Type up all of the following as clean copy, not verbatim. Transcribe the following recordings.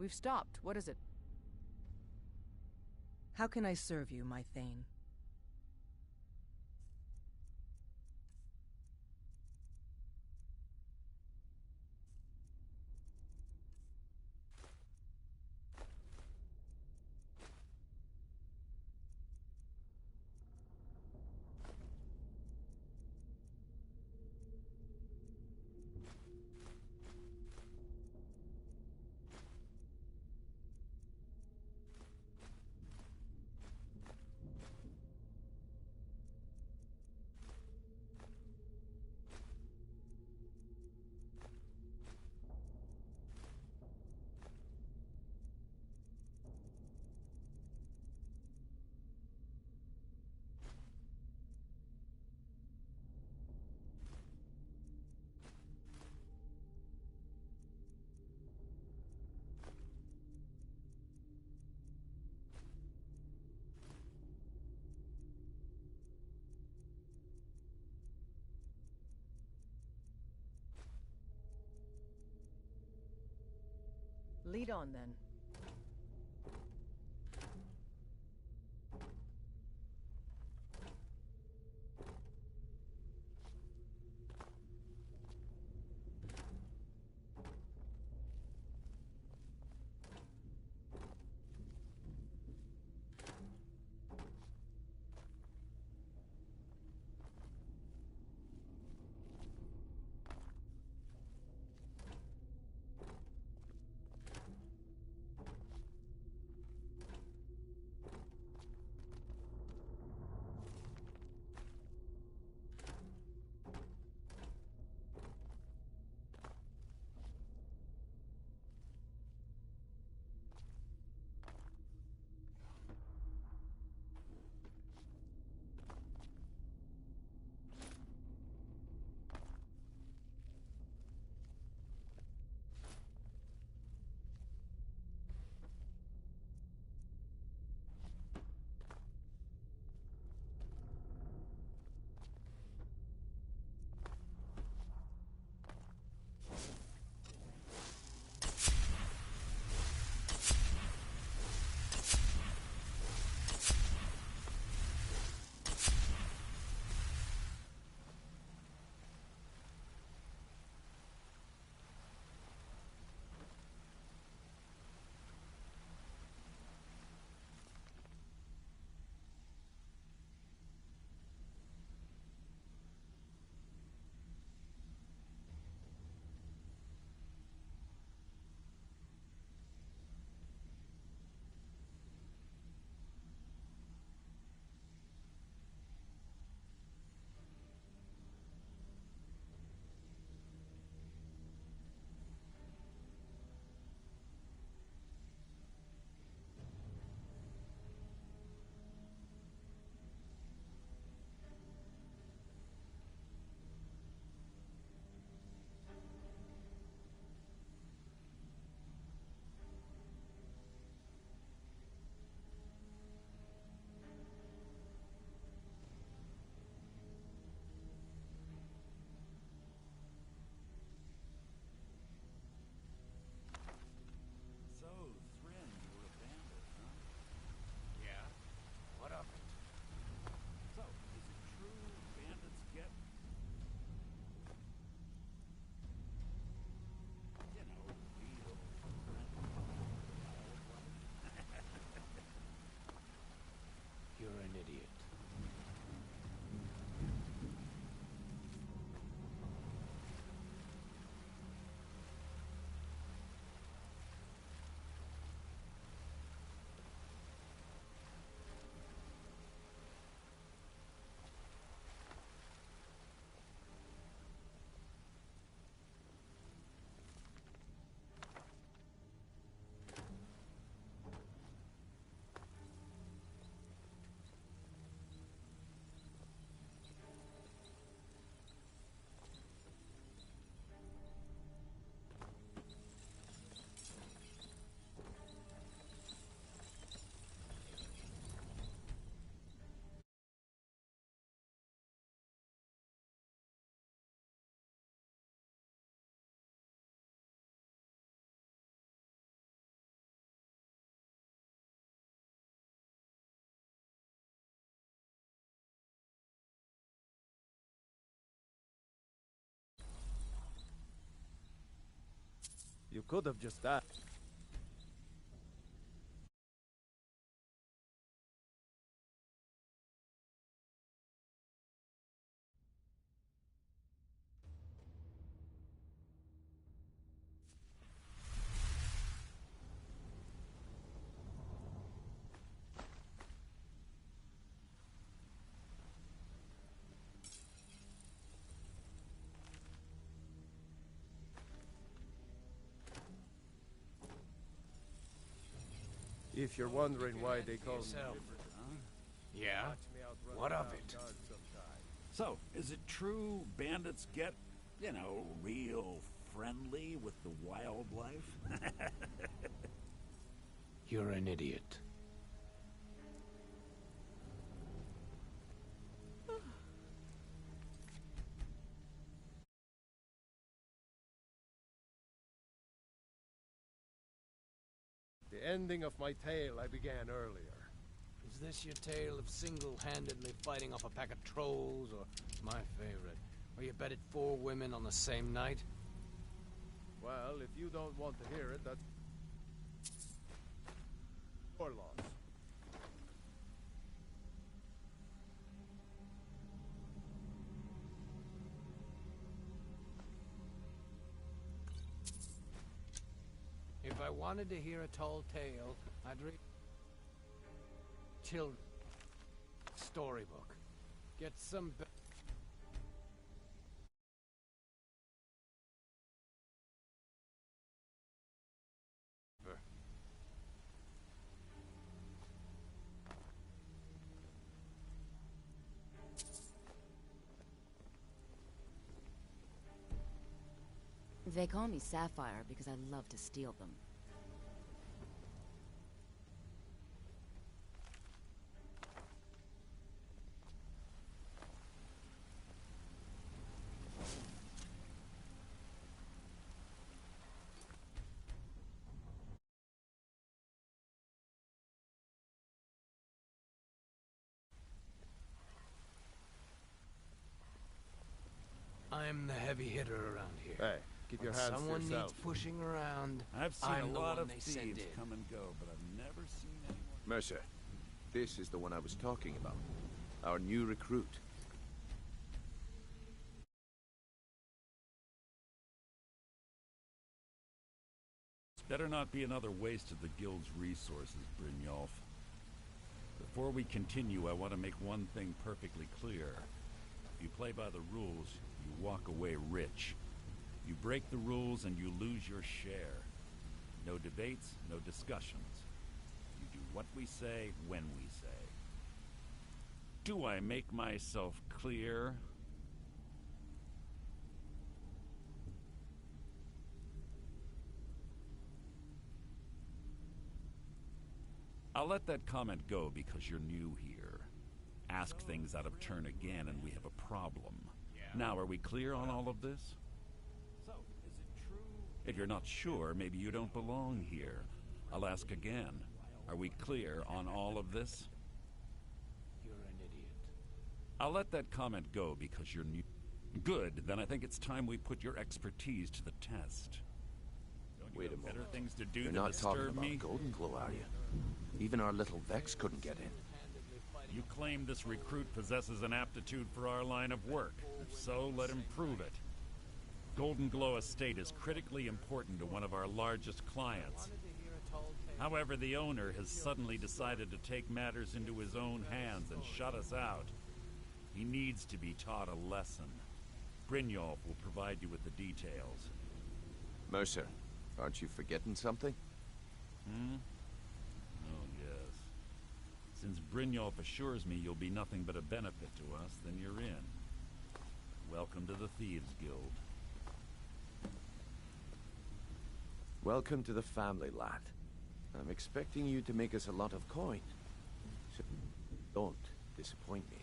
We've stopped. What is it? How can I serve you, my Thane? Lead on, then. You could have just asked. If you're wondering why they call me Yourself. Yeah? watch me out running What of around it? guards sometime. So, is it true bandits get, real friendly with the wildlife? You're an idiot. The ending of my tale I began earlier. Is this your tale of single-handedly fighting off a pack of trolls, or my favorite, where you bedded 4 women on the same night? Well, if you don't want to hear it, that's your loss. If I wanted to hear a tall tale, I'd read children's storybook. Get some They call me Sapphire because I love to steal them. I'm the heavy hitter around here. Hey, keep your When hands to someone yourself. needs pushing around, I've seen I'm a the lot one of they send thieves in. come and go, but I've never seen anyone... Mercer, this is the one I was talking about. Our new recruit. Better not be another waste of the Guild's resources, Brynjolf. Before we continue, I want to make one thing perfectly clear. If you play by the rules, you walk away rich. You break the rules and you lose your share. No debates, no discussions. You do what we say, when we say. Do I make myself clear? I'll let that comment go because you're new here. Ask things out of turn again and we have a problem. Now, are we clear on all of this? So, is it true? If you're not sure, maybe you don't belong here. I'll ask again. Are we clear on all of this? You're an idiot. I'll let that comment go because you're new. Good, then I think it's time we put your expertise to the test. Don't you Wait a have better moment. things to do You're than not talking disturb about me? Golden Glow, are you? Even our little Vex couldn't get in. You claim this recruit possesses an aptitude for our line of work. If so, let him prove it. Golden Glow Estate is critically important to one of our largest clients. However, the owner has suddenly decided to take matters into his own hands and shut us out. He needs to be taught a lesson. Brynjolf will provide you with the details. Mercer, aren't you forgetting something? Oh, yes. Since Brynjolf assures me you'll be nothing but a benefit to us, then you're in. Welcome to the Thieves Guild. Welcome to the family, lad. I'm expecting you to make us a lot of coin. So don't disappoint me.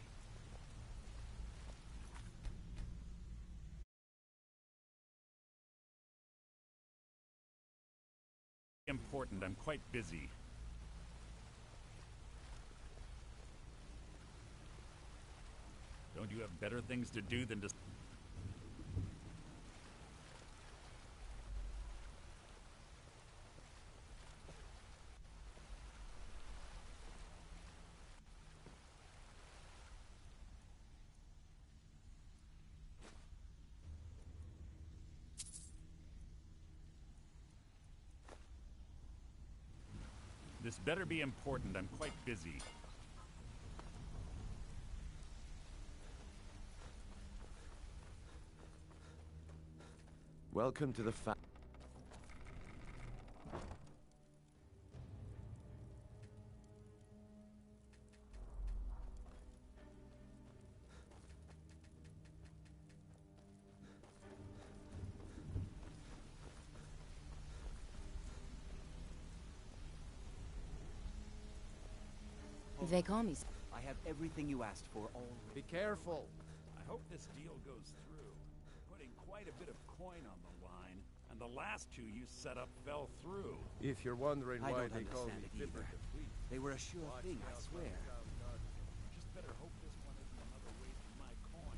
Important, I'm quite busy. Don't you have better things to do than to... This better be important. I'm quite busy. Welcome to the They call me... I have everything you asked for already. Be careful. I hope this deal goes through. Putting quite a bit of coin on the line, and the last two you set up fell through. If you're wondering I why don't they call me understand it different either. than we, They were a sure watch thing, I out, swear. watch out, God. Just better hope this one isn't another waste of my coin.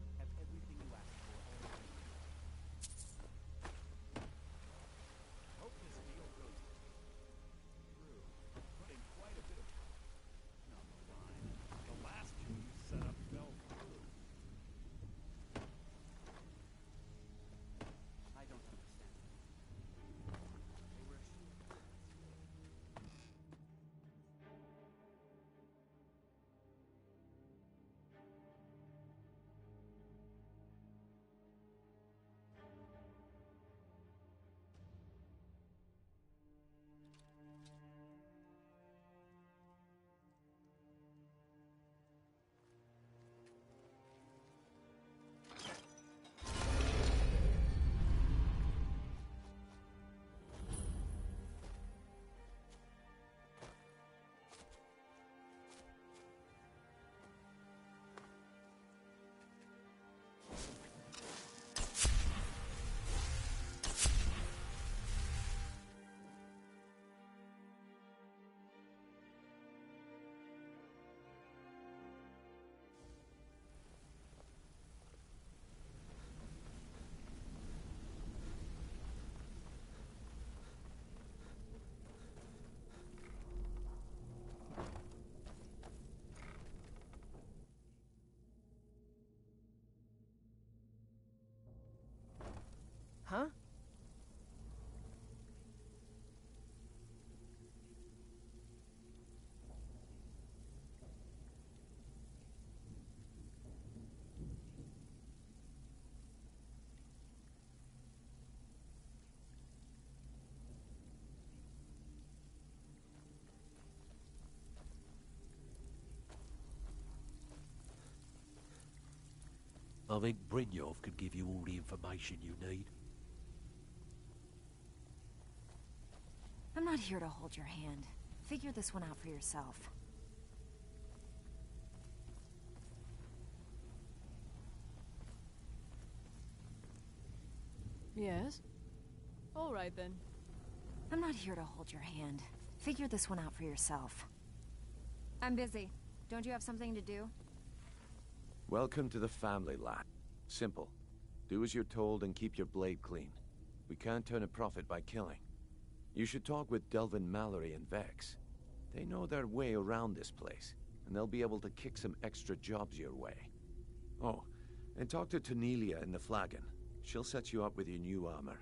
Have everything you asked for already. Hope this deal goes through. Putting quite a bit of coin on the line. The last two you set up fell through. I don't understand it. They were a sure thing, I swear. Huh? I think Brynjolf could give you all the information you need. I'm not here to hold your hand. Figure this one out for yourself. Yes? All right, then. I'm not here to hold your hand. Figure this one out for yourself. I'm busy. Don't you have something to do? Welcome to the family, lad. Simple. Do as you're told and keep your blade clean. We can't turn a profit by killing. You should talk with Delvin Mallory and Vex. They know their way around this place, and they'll be able to kick some extra jobs your way. Oh, and talk to Tanelia in the Flagon. She'll set you up with your new armor.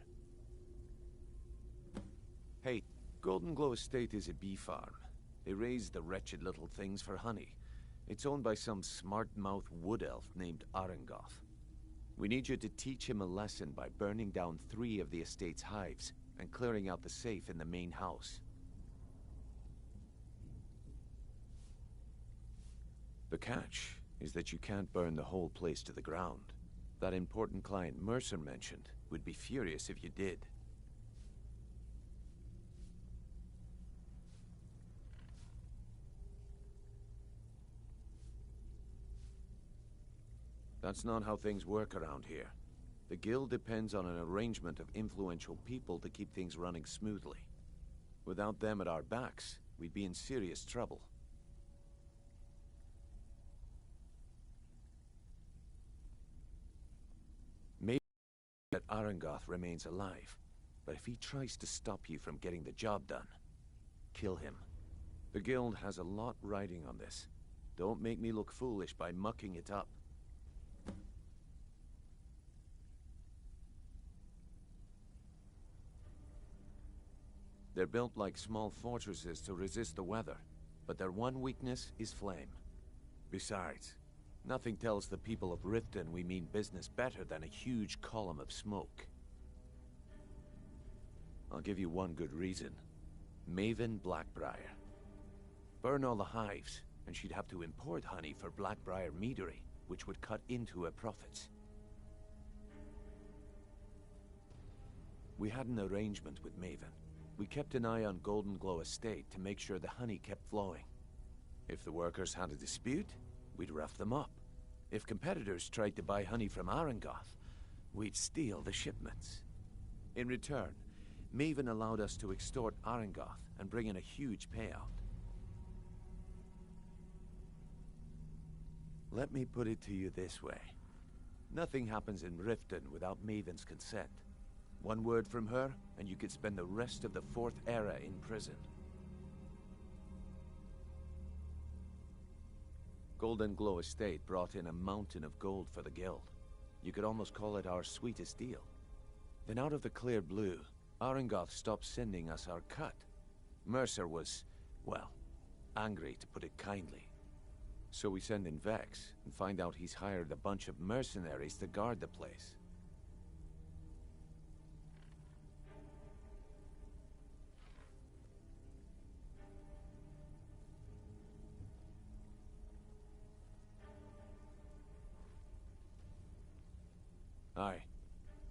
Hey, Golden Glow Estate is a bee farm. They raise the wretched little things for honey. It's owned by some smart-mouthed wood elf named Arangoth. We need you to teach him a lesson by burning down 3 of the estate's hives and clearing out the safe in the main house. The catch is that you can't burn the whole place to the ground. That important client Mercer mentioned would be furious if you did. That's not how things work around here. The guild depends on an arrangement of influential people to keep things running smoothly. Without them at our backs, we'd be in serious trouble. Maybe that Arangoth remains alive. But if he tries to stop you from getting the job done, kill him. The guild has a lot riding on this. Don't make me look foolish by mucking it up. They're built like small fortresses to resist the weather, but their one weakness is flame. Besides, nothing tells the people of Riften we mean business better than a huge column of smoke. I'll give you one good reason. Maven Blackbriar. Burn all the hives, and she'd have to import honey for Blackbriar meadery, which would cut into her profits. We had an arrangement with Maven. We kept an eye on Golden Glow Estate to make sure the honey kept flowing. If the workers had a dispute, we'd rough them up. If competitors tried to buy honey from Arangoth, we'd steal the shipments. In return, Maven allowed us to extort Arangoth and bring in a huge payout. Let me put it to you this way. Nothing happens in Riften without Maven's consent. One word from her, and you could spend the rest of the Fourth Era in prison. Golden Glow Estate brought in a mountain of gold for the guild. You could almost call it our sweetest deal. Then out of the clear blue, Arangoth stopped sending us our cut. Mercer was, well, angry to put it kindly. So we send in Vex and find out he's hired a bunch of mercenaries to guard the place. Aye.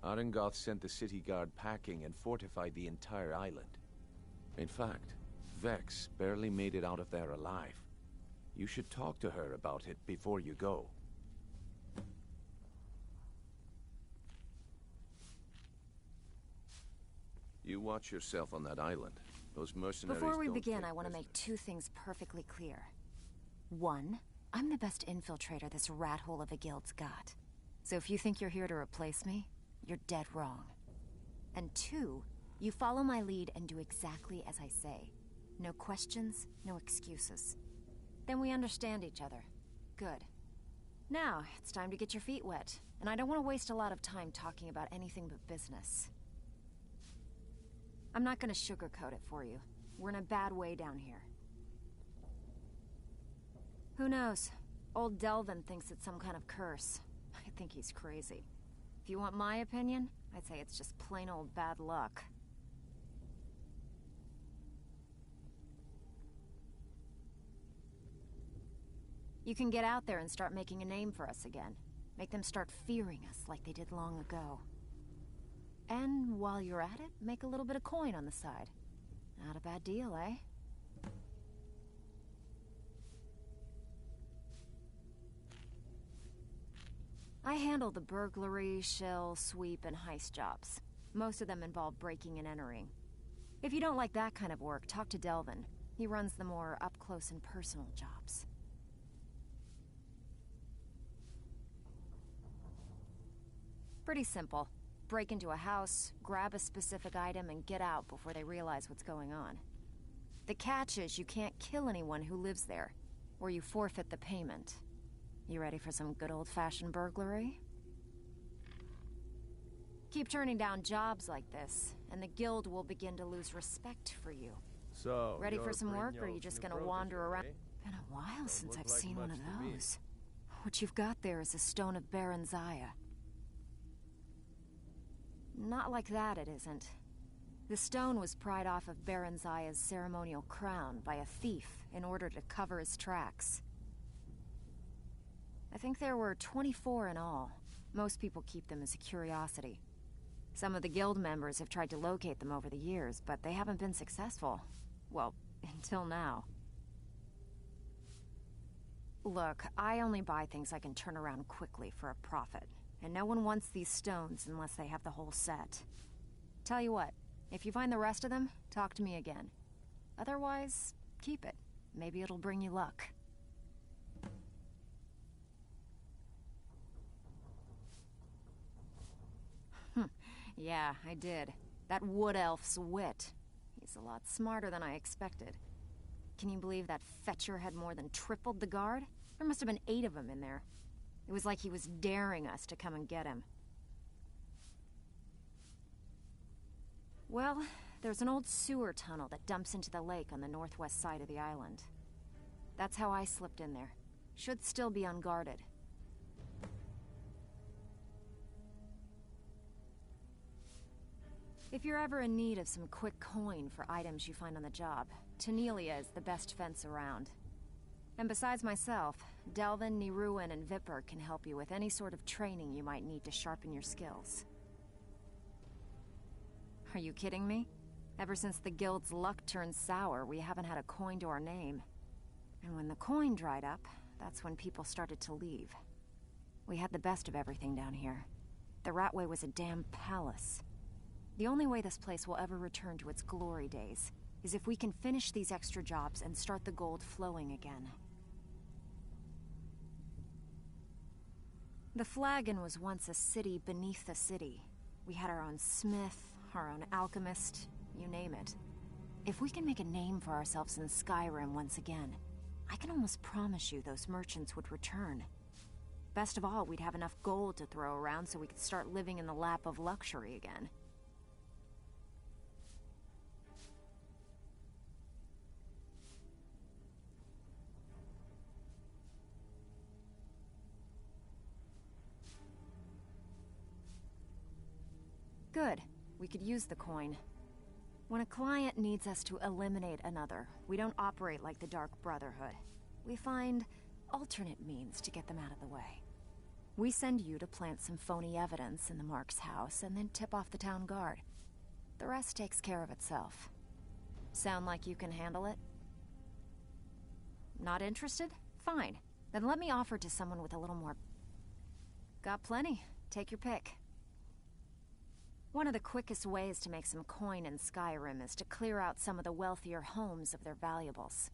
Arangoth sent the city guard packing and fortified the entire island. In fact, Vex barely made it out of there alive. You should talk to her about it before you go. You watch yourself on that island. Those mercenaries Before we don't begin, take I want to make prisoners. 2 things perfectly clear. 1, I'm the best infiltrator this rat hole of a guild's got. So if you think you're here to replace me, you're dead wrong. And 2, you follow my lead and do exactly as I say. No questions, no excuses. Then we understand each other. Good. Now, it's time to get your feet wet, and I don't want to waste a lot of time talking about anything but business. I'm not gonna sugarcoat it for you. We're in a bad way down here. Who knows? Old Delvin thinks it's some kind of curse. I think he's crazy. If you want my opinion, I'd say it's just plain old bad luck. You can get out there and start making a name for us again. Make them start fearing us like they did long ago. And while you're at it, make a little bit of coin on the side. Not a bad deal, eh? I handle the burglary, shell, sweep, and heist jobs. Most of them involve breaking and entering. If you don't like that kind of work, talk to Delvin. He runs the more up-close and personal jobs. Pretty simple. Break into a house, grab a specific item, and get out before they realize what's going on. The catch is you can't kill anyone who lives there, or you forfeit the payment. You ready for some good old-fashioned burglary? Keep turning down jobs like this, and the guild will begin to lose respect for you. So, Ready for you're some work, or are you Brynjolf's just new gonna protege, wander around? eh? Been a while since look I've like seen one much of to me. those. What you've got there is a stone of Baron Zaya. Not like that, it isn't. The stone was pried off of Baron Zaya's ceremonial crown by a thief in order to cover his tracks. I think there were 24 in all. Most people keep them as a curiosity. Some of the guild members have tried to locate them over the years, but they haven't been successful. Well, until now. Look, I only buy things I can turn around quickly for a profit. And no one wants these stones unless they have the whole set. Tell you what, if you find the rest of them, talk to me again. Otherwise, keep it. Maybe it'll bring you luck. Yeah, I did. That wood elf's wit. He's a lot smarter than I expected. Can you believe that fetcher had more than tripled the guard? There must have been 8 of them in there. It was like he was daring us to come and get him. Well, there's an old sewer tunnel that dumps into the lake on the northwest side of the island. That's how I slipped in there. Should still be unguarded. If you're ever in need of some quick coin for items you find on the job, Tanelia is the best fence around. And besides myself, Delvin, Niruin, and Vipper can help you with any sort of training you might need to sharpen your skills. Are you kidding me? Ever since the guild's luck turned sour, we haven't had a coin to our name. And when the coin dried up, that's when people started to leave. We had the best of everything down here. The Ratway was a damn palace. The only way this place will ever return to its glory days is if we can finish these extra jobs and start the gold flowing again. The Flagon was once a city beneath a city. We had our own smith, our own alchemist, you name it. If we can make a name for ourselves in Skyrim once again, I can almost promise you those merchants would return. Best of all, we'd have enough gold to throw around so we could start living in the lap of luxury again. Good. We could use the coin. When a client needs us to eliminate another, we don't operate like the Dark Brotherhood. We find alternate means to get them out of the way. We send you to plant some phony evidence in the Mark's house and then tip off the town guard. The rest takes care of itself. Sound like you can handle it? Not interested? Fine. Then let me offer to someone with a little more... Got plenty. Take your pick. One of the quickest ways to make some coin in Skyrim is to clear out some of the wealthier homes of their valuables.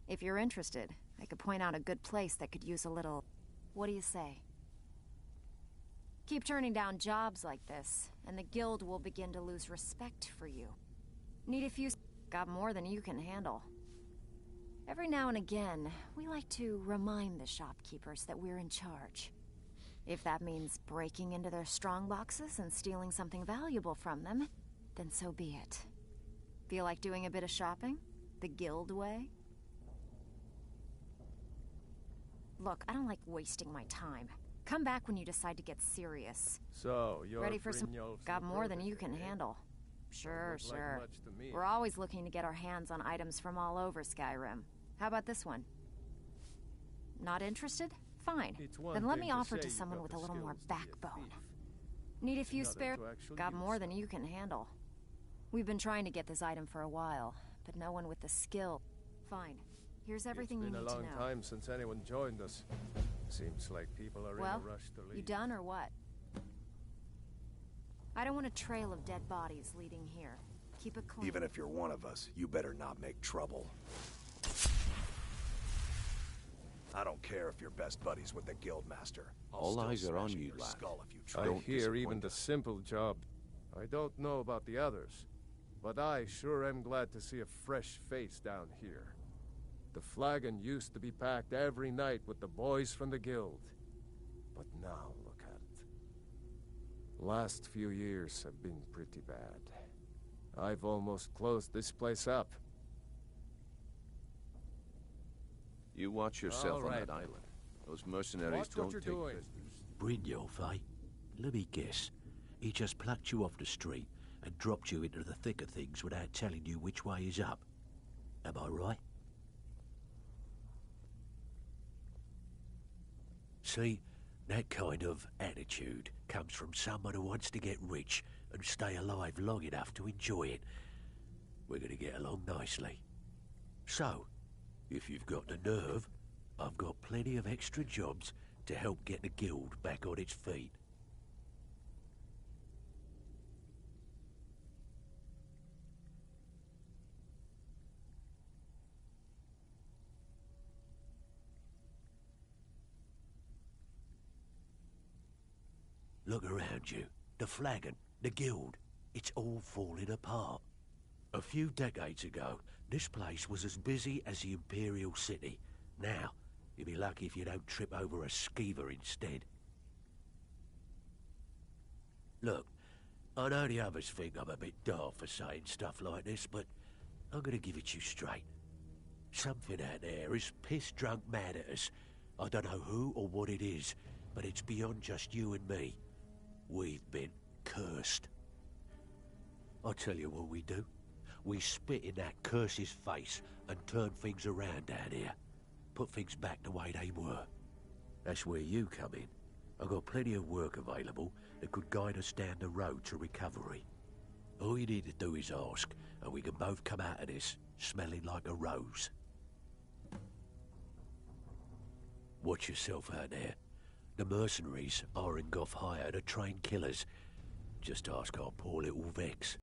If you're interested, I could point out a good place that could use a little... What do you say? Keep turning down jobs like this, and the guild will begin to lose respect for you. Need a few... Got more than you can handle. Every now and again, we like to remind the shopkeepers that we're in charge. If that means breaking into their strongboxes and stealing something valuable from them, then so be it. Feel like doing a bit of shopping? The guild way? Look, I don't like wasting my time. Come back when you decide to get serious. So, you're ready for some... Brynjolf's Got more than you improvement, can eh? handle. Sure, Don't look like sure. much to me. We're always looking to get our hands on items from all over Skyrim. How about this one? Not interested? Fine. It's one Then let thing me to offer say to you someone got with the a little more skills to be a backbone. thief. Need a few Another spare... to actually Got use more them. than you can handle. We've been trying to get this item for a while, but no one with the skill. Fine. Here's everything you It's need been to a long know. time since anyone joined us. Seems like people are Well, in a rush to leave. you done or what? I don't want a trail of dead bodies leading here. Keep it clean. Even if you're one of us, you better not make trouble. I don't care if you're best buddies with the Guildmaster. I'll All still eyes are on smash in you, your lad. skull if you try. I Don't hear even disappoint the us. simple job. I don't know about the others, but I sure am glad to see a fresh face down here. The flagon used to be packed every night with the boys from the guild. But now, look at it. Last few years have been pretty bad. I've almost closed this place up. You watch yourself All on right. that island. Those mercenaries Watch what don't you're take doing. prisoners. Brynjolf, eh? Let me guess. He just plucked you off the street and dropped you into the thick of things without telling you which way is up. Am I right? See, that kind of attitude comes from someone who wants to get rich and stay alive long enough to enjoy it. We're going to get along nicely. So, if you've got the nerve, I've got plenty of extra jobs to help get the guild back on its feet. Look around you. The flagon, the guild. It's all falling apart. A few decades ago, this place was as busy as the Imperial City. Now, you'll be lucky if you don't trip over a skeever instead. Look, I know the others think I'm a bit daft for saying stuff like this, but I'm gonna give it to you straight. Something out there is piss-drunk mad at us. I don't know who or what it is, but it's beyond just you and me. We've been cursed. I'll tell you what we do. We spit in that curse's face and turn things around down here. Put things back the way they were. That's where you come in. I've got plenty of work available that could guide us down the road to recovery. All you need to do is ask, and we can both come out of this smelling like a rose. Watch yourself out there. The mercenaries are in Goth hire to train killers. Just ask our poor little Vex.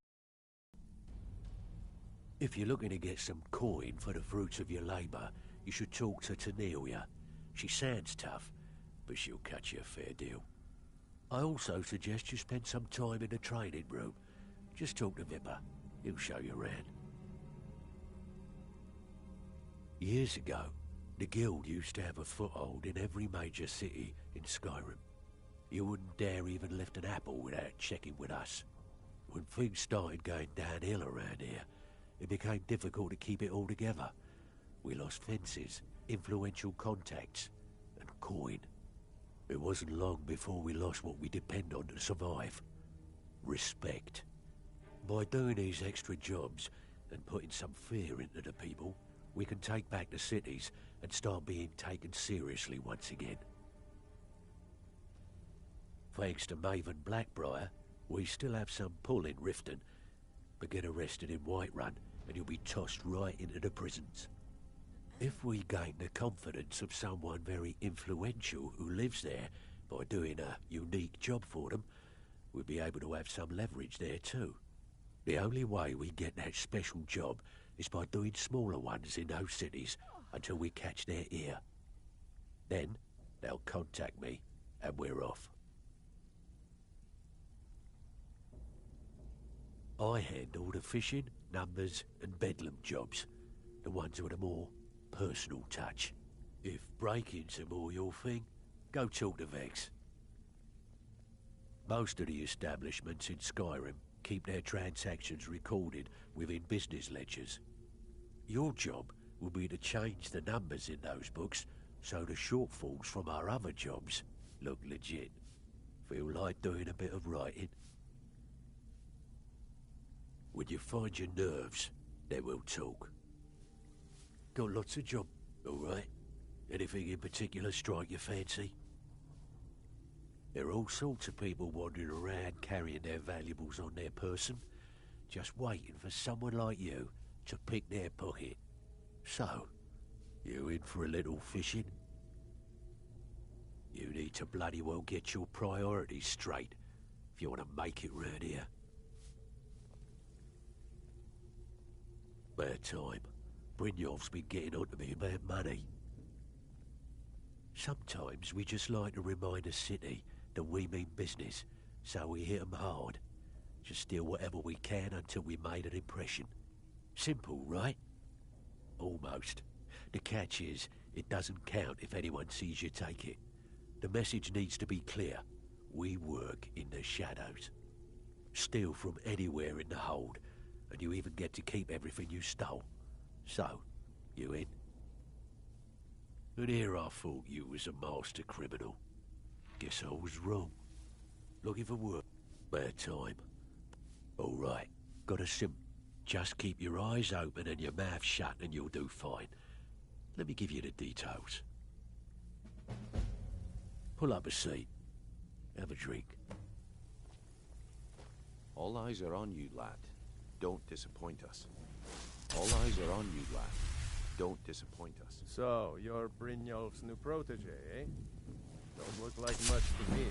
If you're looking to get some coin for the fruits of your labour, you should talk to Tanelia. She sounds tough, but she'll cut you a fair deal. I also suggest you spend some time in the training room. Just talk to Vipper. He'll show you around. Years ago, the guild used to have a foothold in every major city in Skyrim. You wouldn't dare even lift an apple without checking with us. When things started going downhill around here, it became difficult to keep it all together. We lost fences, influential contacts, and coin. It wasn't long before we lost what we depend on to survive. Respect. By doing these extra jobs and putting some fear into the people, we can take back the cities and start being taken seriously once again. Thanks to Maven Blackbriar, we still have some pull in Riften, but get arrested in Whiterun and you'll be tossed right into the prisons. If we gain the confidence of someone very influential who lives there by doing a unique job for them, we'll be able to have some leverage there too. The only way we get that special job is by doing smaller ones in those cities until we catch their ear. Then they'll contact me and we're off. I handle the fishing, numbers and bedlam jobs, the ones with a more personal touch. If break-ins are more your thing, go talk to Vex. Most of the establishments in Skyrim keep their transactions recorded within business ledgers. Your job will be to change the numbers in those books so the shortfalls from our other jobs look legit. Feel like doing a bit of writing? When you find your nerves, then we'll talk. Got lots of job, all right? Anything in particular strike your fancy? There are all sorts of people wandering around carrying their valuables on their person, just waiting for someone like you to pick their pocket. So, you in for a little fishing? You need to bloody well get your priorities straight if you want to make it round here. Bad time. Brynjolf's been getting on to me about money. Sometimes we just like to remind the city that we mean business, so we hit 'em hard. Just steal whatever we can until we made an impression. Simple, right? Almost. The catch is, it doesn't count if anyone sees you take it. The message needs to be clear. We work in the shadows. Steal from anywhere in the hold, and you even get to keep everything you stole. So, you in? And here I thought you was a master criminal. Guess I was wrong. Looking for work. Bad time. All right, got a sim. Just keep your eyes open and your mouth shut and you'll do fine. Let me give you the details. Pull up a seat. Have a drink. All eyes are on you, lad. Don't disappoint us. All eyes are on you, lad. Don't disappoint us. So, you're Brynjolf's new protege, eh? Don't look like much to me.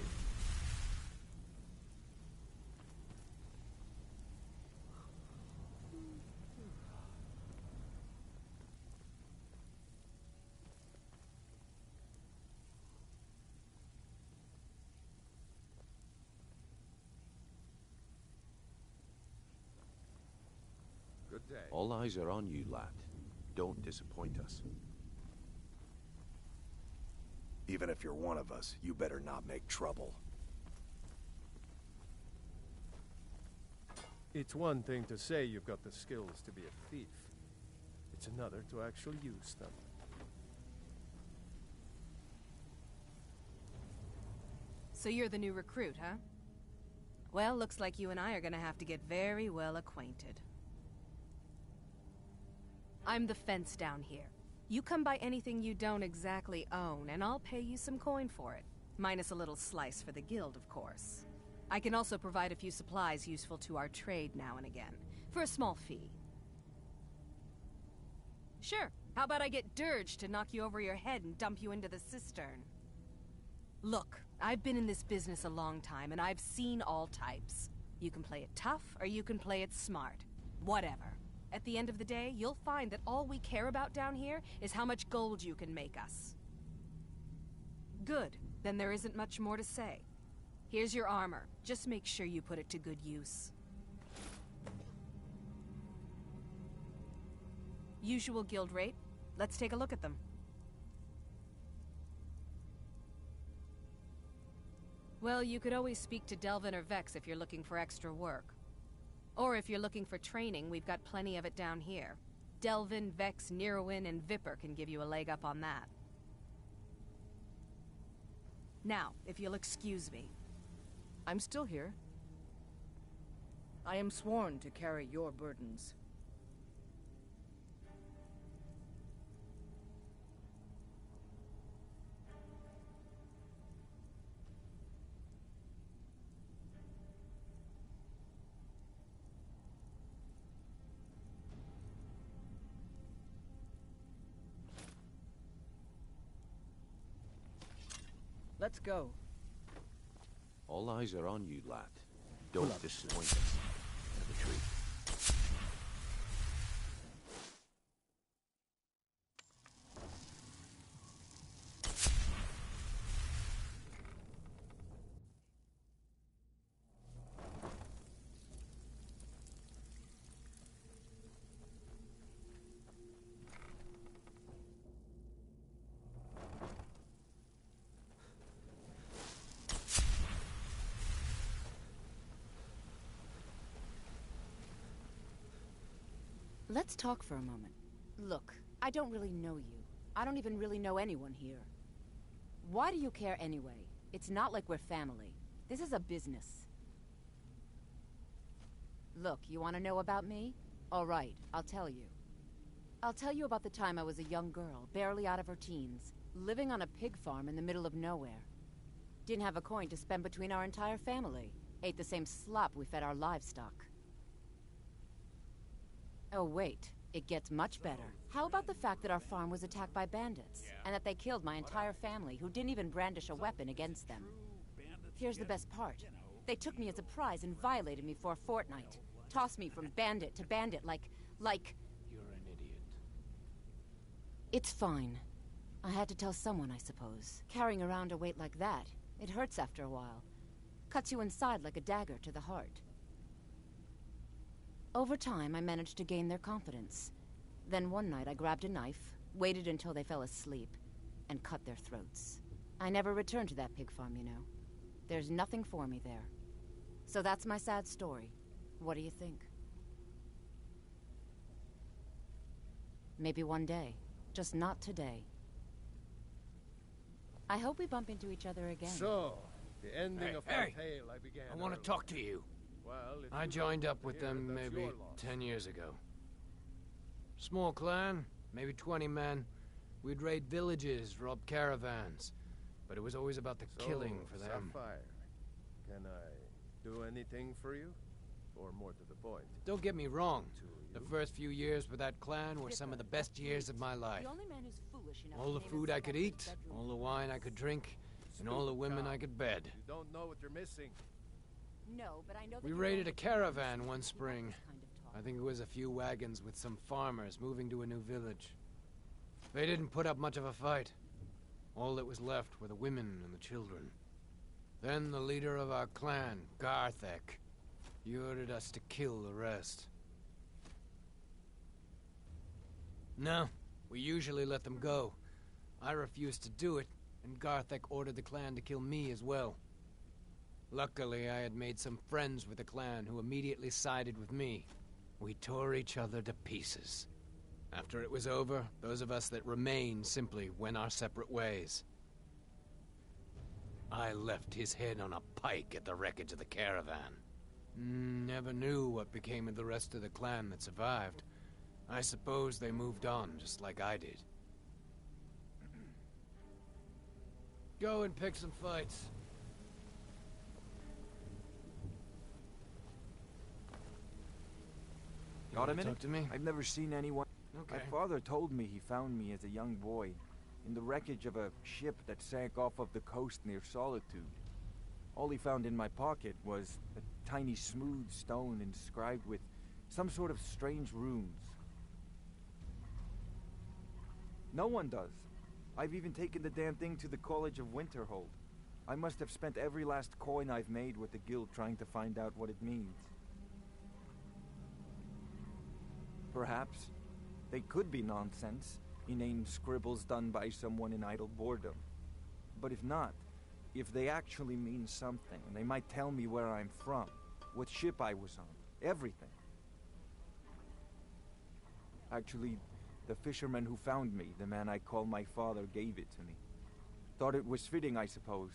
say? All eyes are on you, lad. Don't disappoint us. Even if you're one of us, you better not make trouble. It's one thing to say you've got the skills to be a thief. It's another to actually use them. So you're the new recruit, huh? Well, looks like you and I are gonna have to get very well acquainted. I'm the fence down here. You come by anything you don't exactly own, and I'll pay you some coin for it. Minus a little slice for the guild, of course. I can also provide a few supplies useful to our trade now and again, for a small fee. Sure, how about I get Dirge to knock you over your head and dump you into the cistern? Look, I've been in this business a long time, and I've seen all types. You can play it tough, or you can play it smart. Whatever. At the end of the day, you'll find that all we care about down here is how much gold you can make us. Good. Then there isn't much more to say. Here's your armor. Just make sure you put it to good use. Usual guild rate. Let's take a look at them. Well, you could always speak to Delvin or Vex if you're looking for extra work. Or if you're looking for training, we've got plenty of it down here. Delvin, Vex, Neruin, and Viper can give you a leg up on that. Now, if you'll excuse me. I'm still here. I am sworn to carry your burdens. Let's go. All eyes are on you, lad. Don't disappoint us. Have a treat. Let's talk for a moment. Look, I don't really know you. I don't even really know anyone here. Why do you care anyway? It's not like we're family. This is a business. Look, you want to know about me? All right, I'll tell you. I'll tell you about the time I was a young girl, barely out of her teens, living on a pig farm in the middle of nowhere. Didn't have a coin to spend between our entire family. Ate the same slop we fed our livestock. Oh wait, it gets much better. How about the fact that our farm was attacked by bandits, and that they killed my entire family who didn't even brandish a weapon against them? Here's the best part. They took me as a prize and violated me for a fortnight. Tossed me from bandit to bandit like... You're an idiot. It's fine. I had to tell someone, I suppose. Carrying around a weight like that, it hurts after a while. Cuts you inside like a dagger to the heart. Over time, I managed to gain their confidence. Then one night I grabbed a knife, waited until they fell asleep, and cut their throats. I never returned to that pig farm, you know. There's nothing for me there. So that's my sad story. What do you think? Maybe one day. Just not today. I hope we bump into each other again. So, the ending of our tale I began I want to earlier. talk to you. Well, if I you joined don't up with hear them it, that's maybe your loss. 10 years ago. Small clan, maybe 20 men. We'd raid villages, rob caravans. But it was always about the killing for them. Sapphire, can I do anything for you? Or more to the point? Don't get me wrong. To The you? first few years with that clan were some of the best years of my life. The only man who's foolish enough All to the name food I himself could in his eat, bedroom. all the wine I could drink, and all the women I could bed. You don't know what you're missing. No, but I know that We you raided know a caravan one this spring. kind of talk. I think it was a few wagons with some farmers moving to a new village. They didn't put up much of a fight. All that was left were the women and the children. Then the leader of our clan, Garthek, he ordered us to kill the rest. No, we usually let them go. I refused to do it, and Garthek ordered the clan to kill me as well. Luckily, I had made some friends with the clan who immediately sided with me. We tore each other to pieces. After it was over, those of us that remained simply went our separate ways. I left his head on a pike at the wreckage of the caravan. Never knew what became of the rest of the clan that survived. I suppose they moved on, just like I did. Go and pick some fights. You Got a wanna minute? talk to me? I've never seen anyone. Okay. My father told me he found me as a young boy in the wreckage of a ship that sank off of the coast near Solitude. All he found in my pocket was a tiny smooth stone inscribed with some sort of strange runes. No one does. I've even taken the damn thing to the College of Winterhold. I must have spent every last coin I've made with the guild trying to find out what it means. Perhaps they could be nonsense, inane scribbles done by someone in idle boredom. But if not, if they actually mean something, they might tell me where I'm from, what ship I was on, everything. Actually, the fisherman who found me, the man I call my father, gave it to me. Thought it was fitting, I suppose.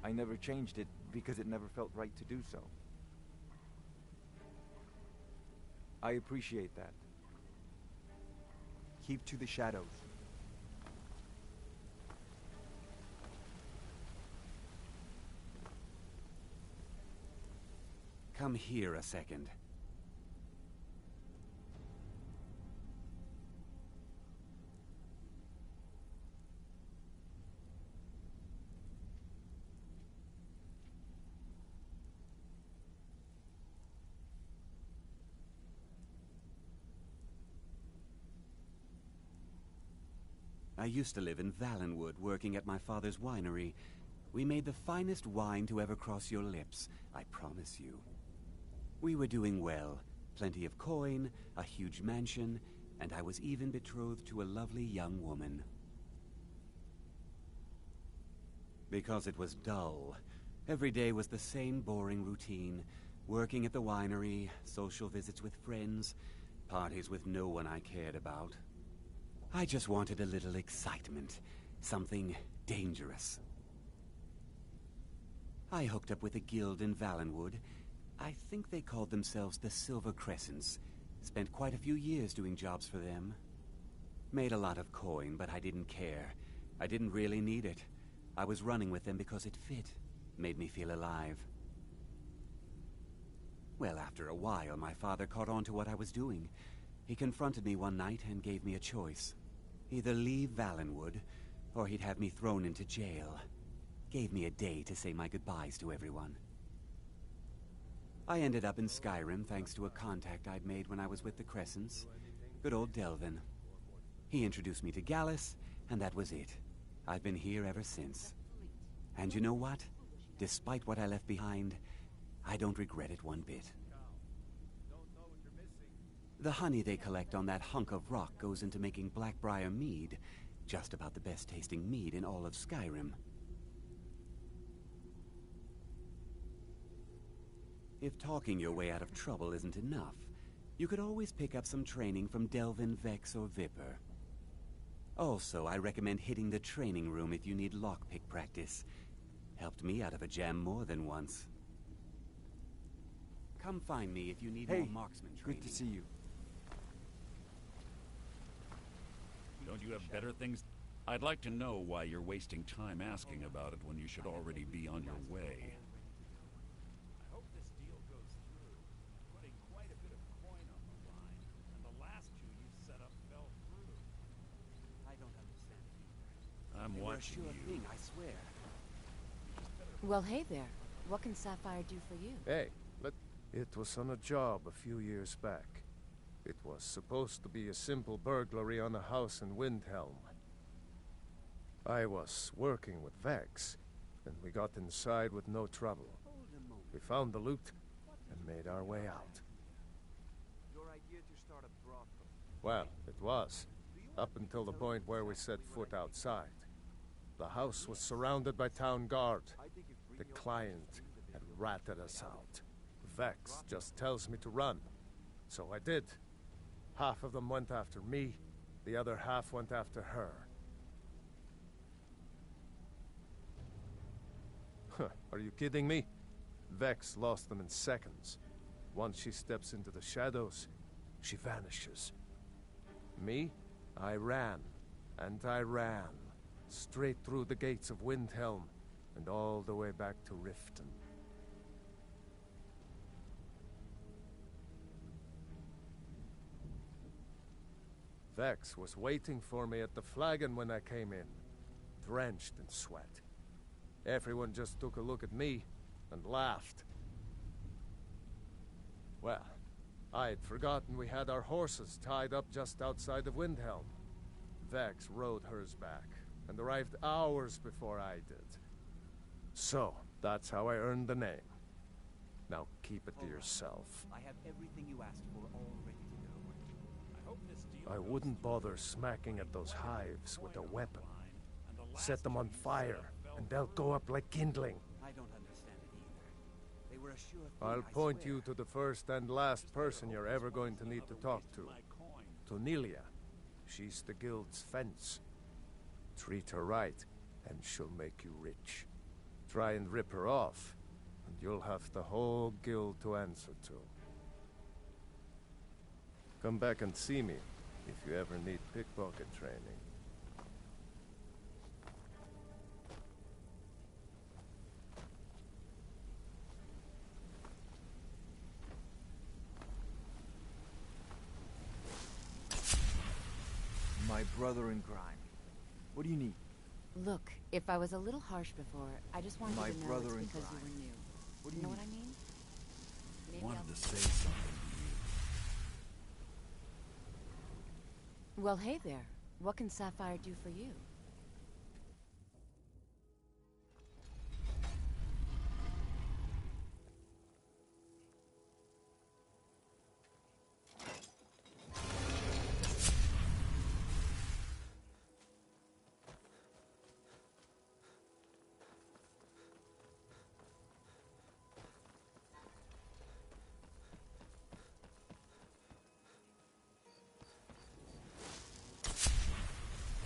I never changed it because it never felt right to do so. I appreciate that. Keep to the shadows. Come here a second. I used to live in Valenwood, working at my father's winery. We made the finest wine to ever cross your lips, I promise you. We were doing well. Plenty of coin, a huge mansion, and I was even betrothed to a lovely young woman. Because it was dull. Every day was the same boring routine. Working at the winery, social visits with friends, parties with no one I cared about. I just wanted a little excitement. Something dangerous. I hooked up with a guild in Valenwood. I think they called themselves the Silver Crescents. Spent quite a few years doing jobs for them. Made a lot of coin, but I didn't care. I didn't really need it. I was running with them because it fit. Made me feel alive. Well, after a while, my father caught on to what I was doing. He confronted me one night and gave me a choice. Either leave Valenwood, or he'd have me thrown into jail. Gave me a day to say my goodbyes to everyone. I ended up in Skyrim thanks to a contact I'd made when I was with the Crescents. Good old Delvin. He introduced me to Gallus, and that was it. I've been here ever since. And you know what? Despite what I left behind, I don't regret it one bit. The honey they collect on that hunk of rock goes into making Blackbriar mead, just about the best tasting mead in all of Skyrim. If talking your way out of trouble isn't enough, you could always pick up some training from Delvin, Vex, or Viper. Also, I recommend hitting the training room if you need lockpick practice. Helped me out of a jam more than once. Come find me if you need more marksman training. Good to see you. Don't you have better things? I'd like to know why you're wasting time asking about it when you should already be on your way. I hope this deal goes through. Putting quite a bit of coin on the line, and the last two you set up fell through. I don't understand it either. I'm They were a watching sure you. thing, I swear. Well, hey there. What can Sapphire do for you? Hey, it was on a job a few years back. It was supposed to be a simple burglary on a house in Windhelm. I was working with Vex, and we got inside with no trouble. We found the loot and made our way out. Your idea to start a brothel. Well, it was, up until the point where we set foot outside. The house was surrounded by town guard. The client had ratted us out. Vex just tells me to run. So I did. Half of them went after me, the other half went after her. Huh, are you kidding me? Vex lost them in seconds. Once she steps into the shadows, she vanishes. Me? I ran, and I ran, straight through the gates of Windhelm, and all the way back to Riften. Vex was waiting for me at the flagon when I came in, drenched in sweat. Everyone just took a look at me and laughed. Well, I had forgotten we had our horses tied up just outside of Windhelm. Vex rode hers back and arrived hours before I did. So, that's how I earned the name. Now keep it to yourself. I have everything you asked for all ready to go. I hope this deal I wouldn't bother smacking at those hives with a weapon. Set them on fire, and they'll go up like kindling. I don't understand it either. They were a sure thing, I'll I point swear. you to the first and last person you're ever going to need to talk to. Tonelia. She's the guild's fence. Treat her right, and she'll make you rich. Try and rip her off, and you'll have the whole guild to answer to. Come back and see me if you ever need pickpocket training. My brother in crime. What do you need? Look, if I was a little harsh before, I just wanted My you to know brother it's in because you crime. were new. What do You you know what mean? I mean? Maybe wanted I'll... to say something to you. Well, hey there. What can Sapphire do for you?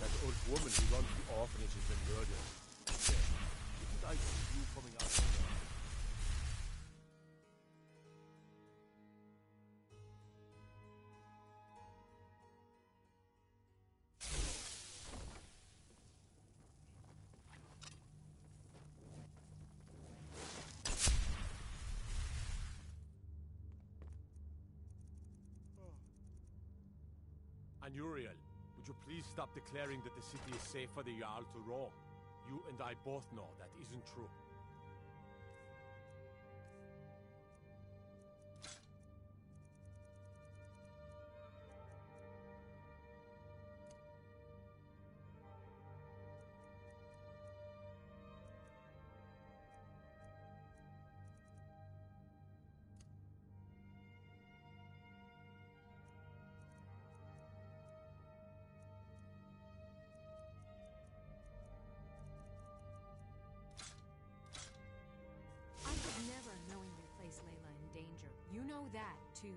That old woman who runs the orphanage has been murdered. Didn't I see you coming out of there? And Uriel, would you please stop declaring that the city is safe for the Jarl to roam? You and I both know that isn't true. I would never knowingly place Layla in danger. You know that, too.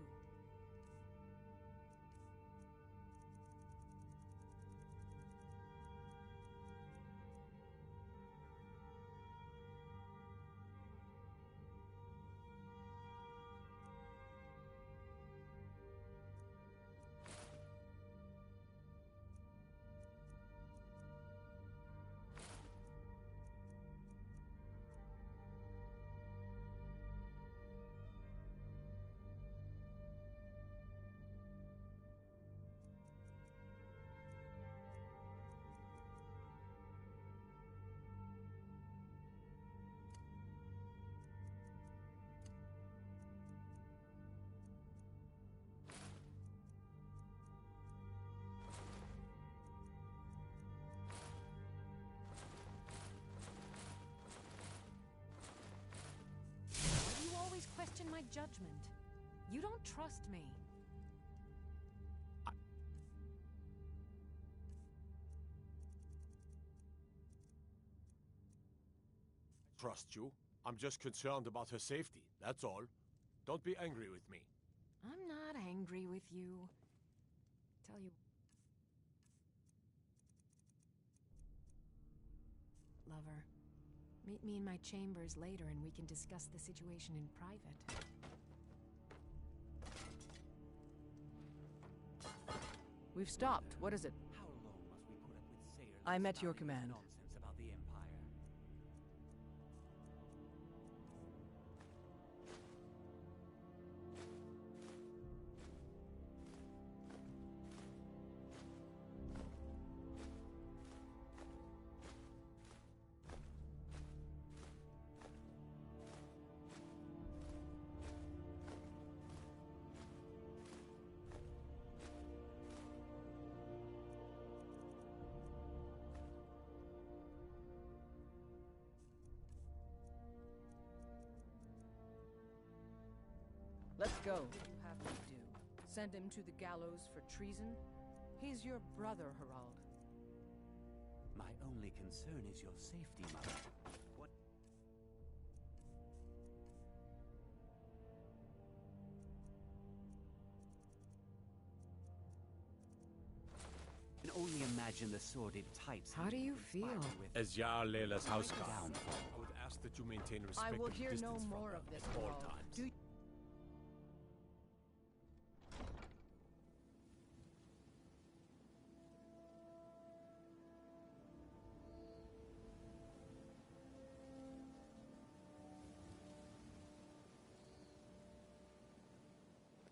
Why do you always question my judgment? You don't trust me. trust you. I'm just concerned about her safety, that's all. Don't be angry with me. I'm not angry with you. Tell you... Lover, meet me in my chambers later and we can discuss the situation in private. We've stopped. What is it? How long must we put up with sailors I'm at your spouting this command. nonsense about the Empire? Let's go. What do you have me do? Send him to the gallows for treason? He's your brother, Harald. My only concern is your safety, Mother. What? And only imagine the sordid types. How do you feel? As Jarl Leila's house guard, Downfall. I would ask that you maintain respect I will and hear no distance from more her of this, at all Harald. times. Do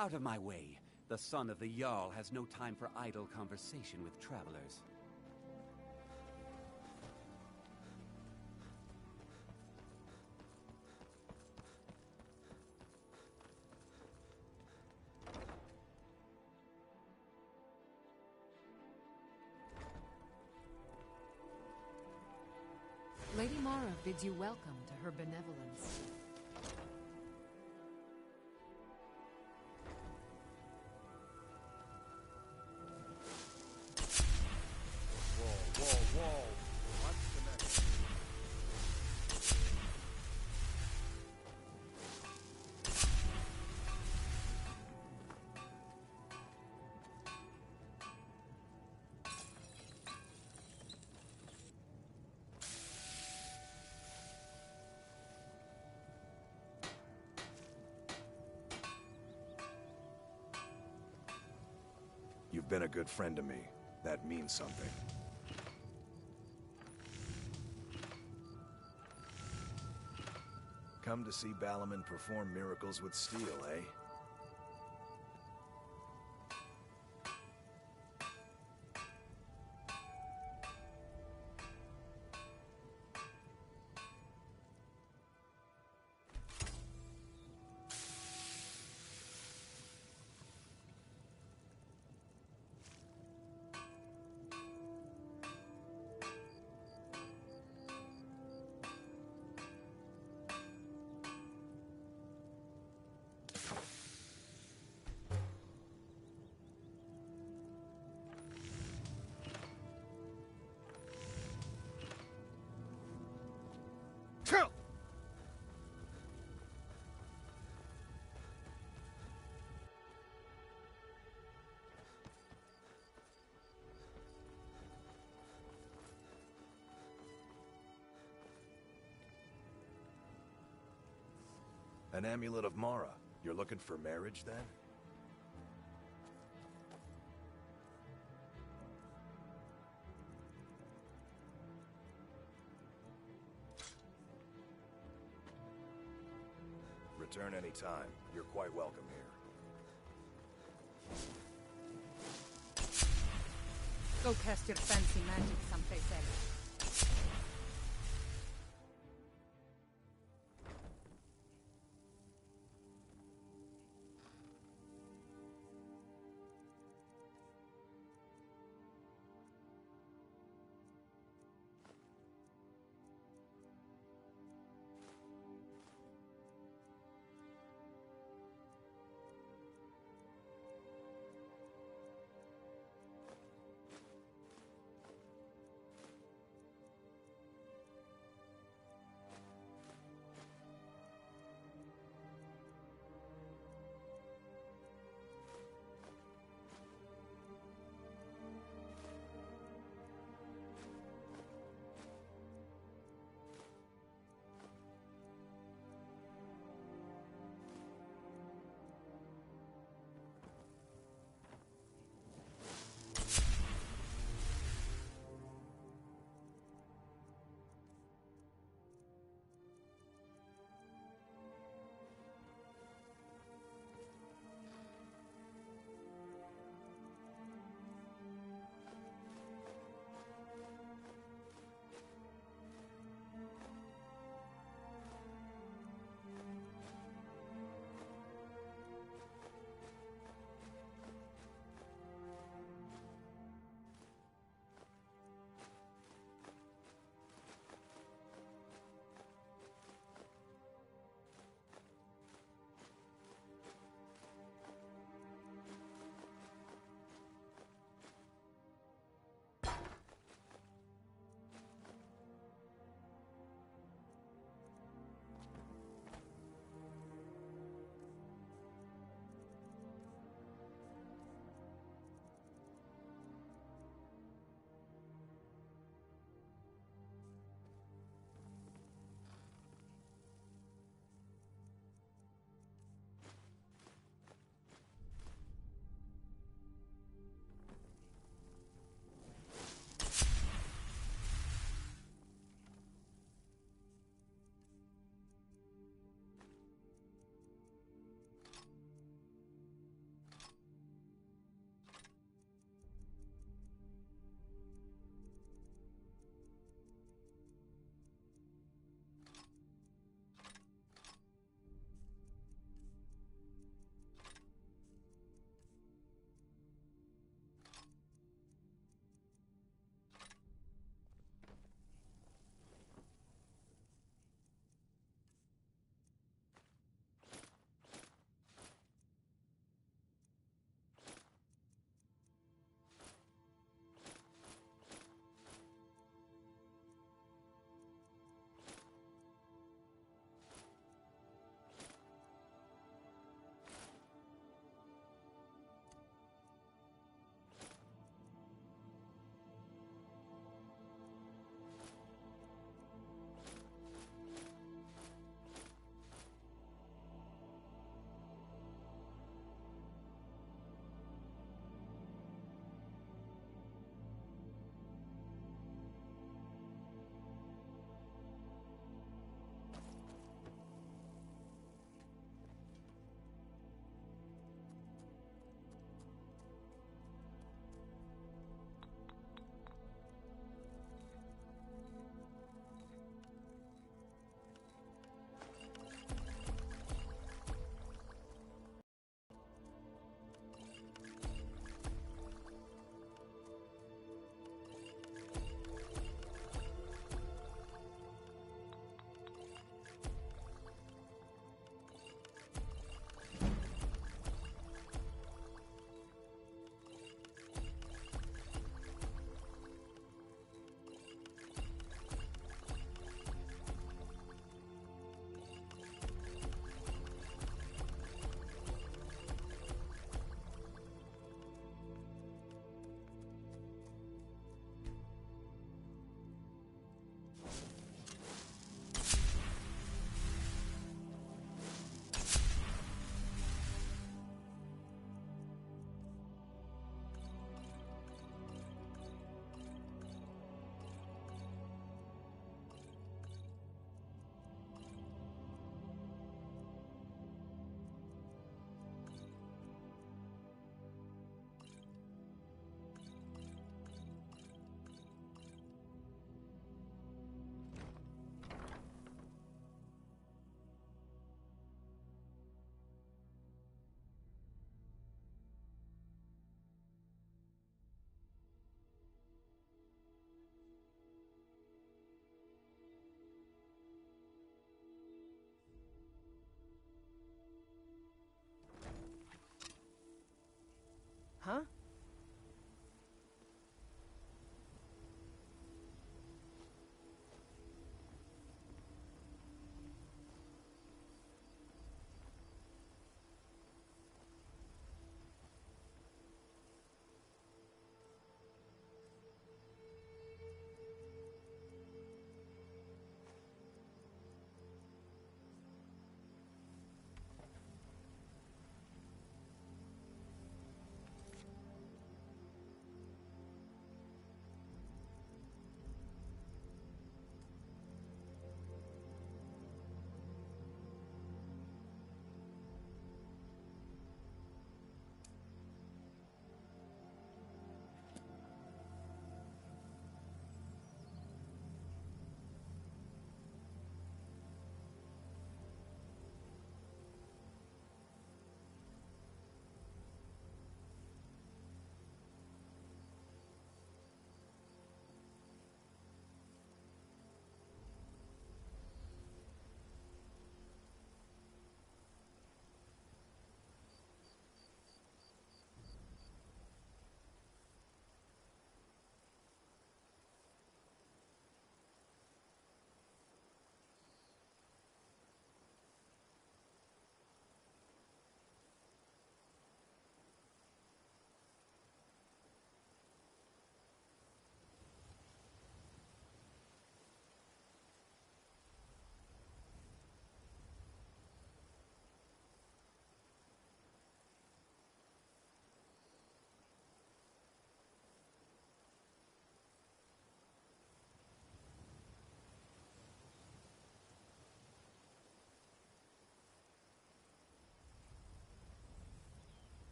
Out of my way. The son of the Jarl has no time for idle conversation with travelers. Lady Mara bids you welcome to her benevolence. Whoa. What's the next? You've been a good friend to me. That means something. Come to see Balaman perform miracles with steel, eh? An amulet of Mara. You're looking for marriage, then? Return any time. You're quite welcome here. go cast your fancy magic someplace else.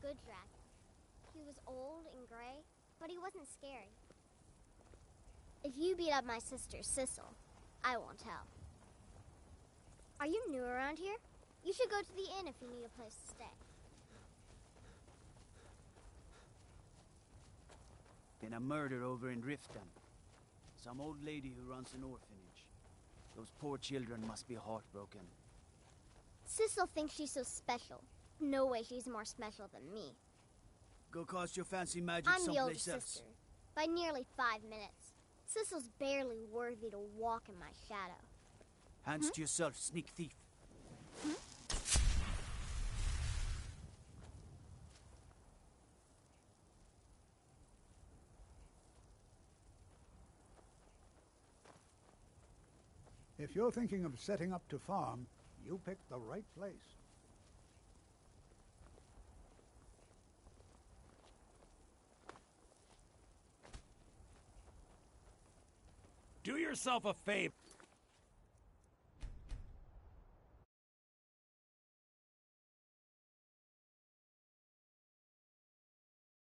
good dragon. He was old and gray, but he wasn't scary. If you beat up my sister, Sissel, I won't tell. Are you new around here? You should go to the inn if you need a place to stay. Been a murder over in Riften. Some old lady who runs an orphanage. Those poor children must be heartbroken. Sissel thinks she's so special. No way she's more special than me. Go cast your fancy magic I'm the older someplace else. sister, by nearly 5 minutes. Sissel's barely worthy to walk in my shadow. Hands to yourself, sneak thief. If you're thinking of setting up to farm, you picked the right place. Do yourself a favor.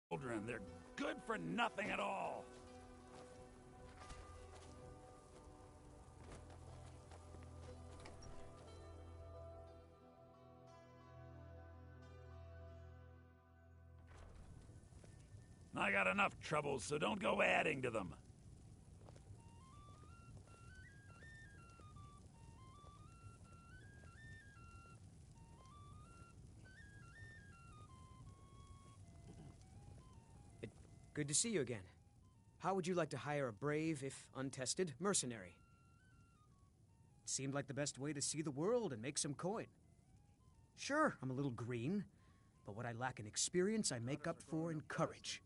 Children, they're good for nothing at all. I got enough troubles, so don't go adding to them. Good to see you again. How would you like to hire a brave, if untested, mercenary? It seemed like the best way to see the world and make some coin. Sure, I'm a little green, but what I lack in experience, I make up for in courage.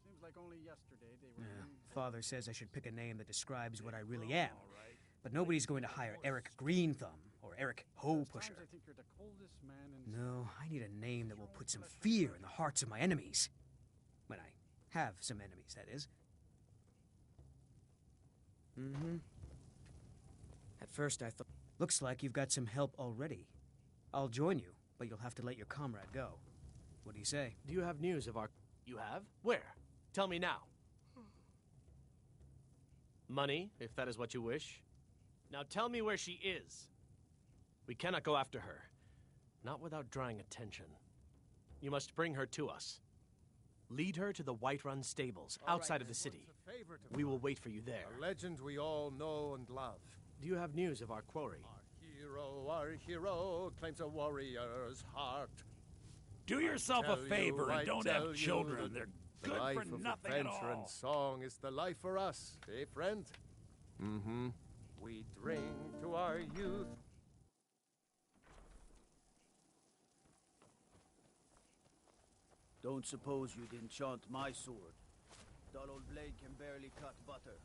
Seems like only yesterday they were... Father says I should pick a name that describes what I really am. But nobody's going to hire Eric Greenthumb or Eric Hoe Pusher. I think you're the coldest man in... No, I need a name that will put some fear in the hearts of my enemies. When I have some enemies, that is. At first I thought... Looks like you've got some help already. I'll join you, but you'll have to let your comrade go. What do you say? Do you have news of our... You have? Where? Tell me now. Money, if that is what you wish. Now tell me where she is. We cannot go after her. Not without drawing attention. You must bring her to us. Lead her to the Whiterun stables, outside of the city. We will wait for you there. A legend we all know and love. Do you have news of our quarry? Our hero claims a warrior's heart. Do yourself a favor and don't have children. They're the good life for of nothing at adventure all. and song is the life for us, eh, friend? We drink to our youth. Don't suppose you'd enchant my sword. Dull old blade can barely cut butter.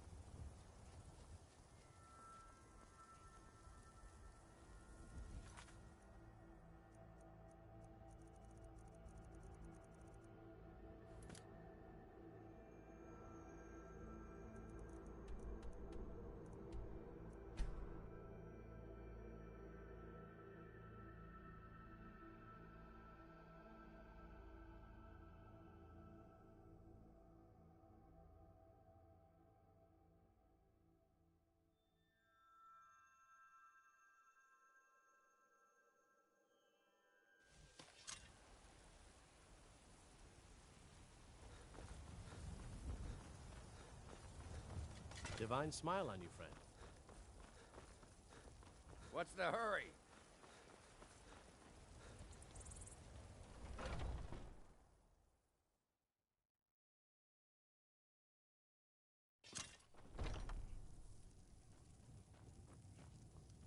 Divine smile on you, friend. What's the hurry?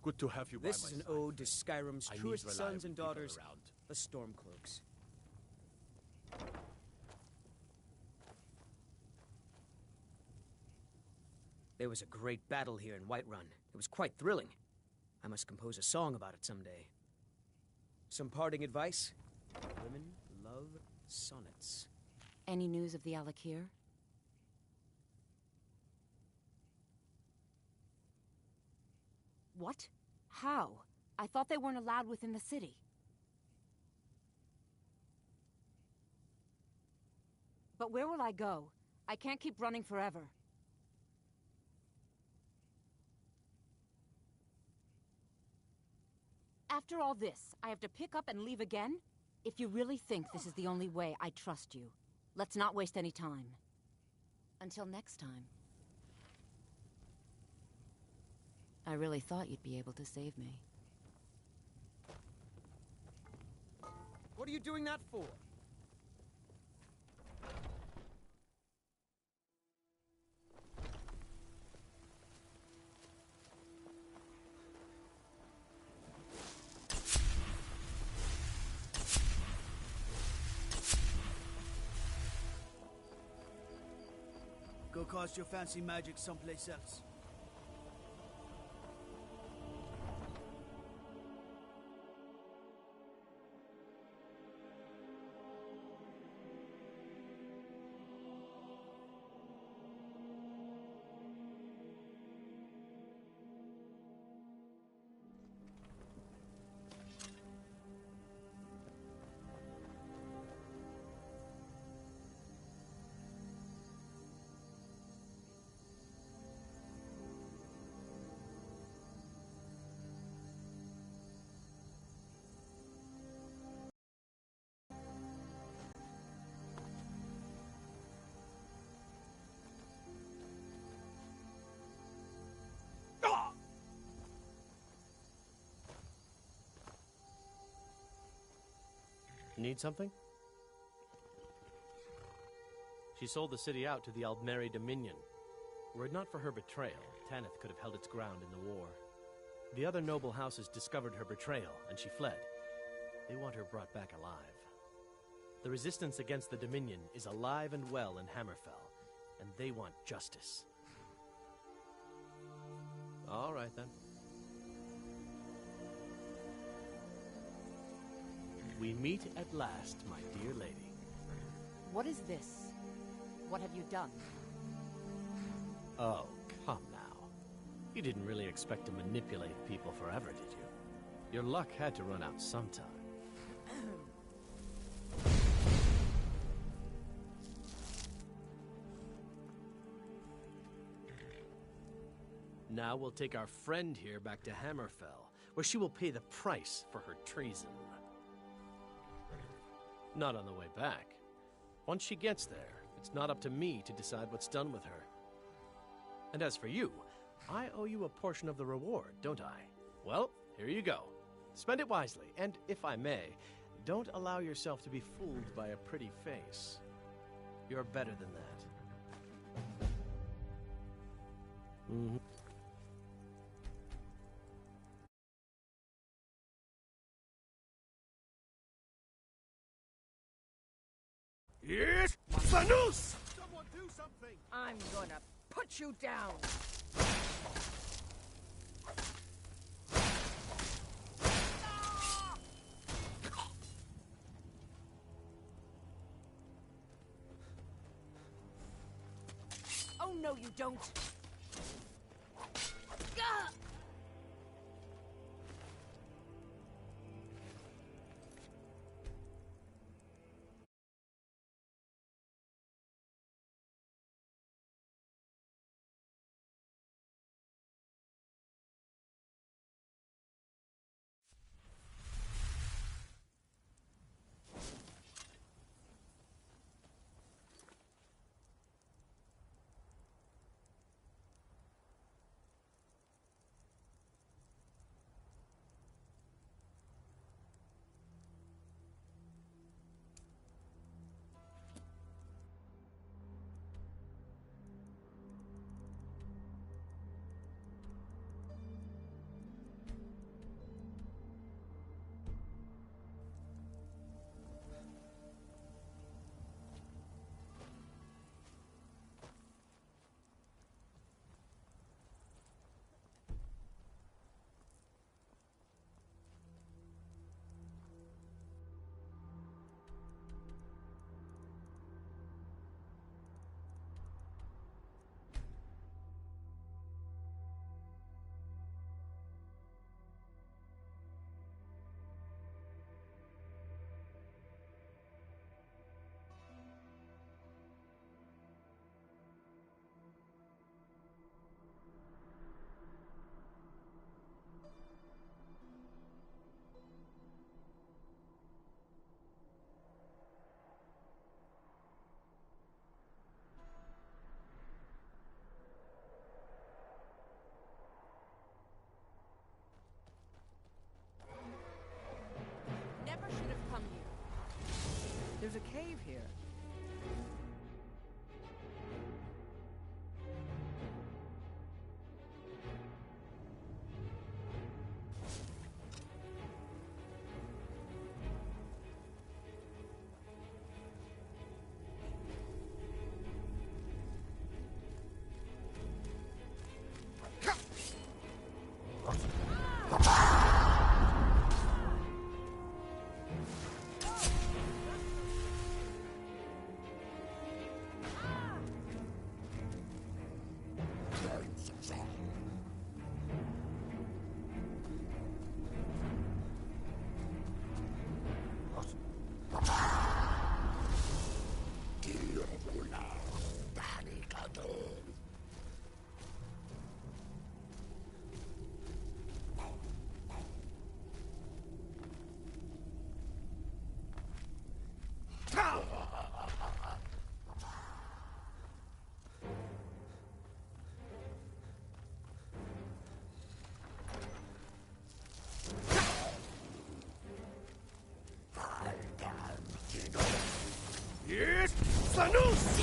Good to have you by my This is an ode to Skyrim's I need truest sons reliable and people daughters, around. the Stormcloaks. There was a great battle here in Whiterun. It was quite thrilling. I must compose a song about it someday. Some parting advice? Women love sonnets. Any news of the Alakir? What? How? I thought they weren't allowed within the city. But where will I go? I can't keep running forever. After all this, I have to pick up and leave again? If you really think this is the only way, I trust you. Let's not waste any time. Until next time. I really thought you'd be able to save me. What are you doing that for? Go cast your fancy magic someplace else. Need something? She sold the city out to the Aldmeri Dominion. Were it not for her betrayal, Tanith could have held its ground in the war. The other noble houses discovered her betrayal, and she fled. They want her brought back alive. The resistance against the Dominion is alive and well in Hammerfell, and they want justice. All right, then. We meet at last, my dear lady. What is this? What have you done? Oh, come now. You didn't really expect to manipulate people forever, did you? Your luck had to run out sometime. Now we'll take our friend here back to Hammerfell, where she will pay the price for her treason. Not on the way back. Once she gets there, it's not up to me to decide what's done with her. And as for you, I owe you a portion of the reward, don't I? Well, here you go. Spend it wisely, and if I may, don't allow yourself to be fooled by a pretty face. You're better than that. Mm-hmm. Yes, Manus! Someone do something! I'm gonna put you down! Oh, no, you don't! Gah! There's a cave here. Yes, Sanus!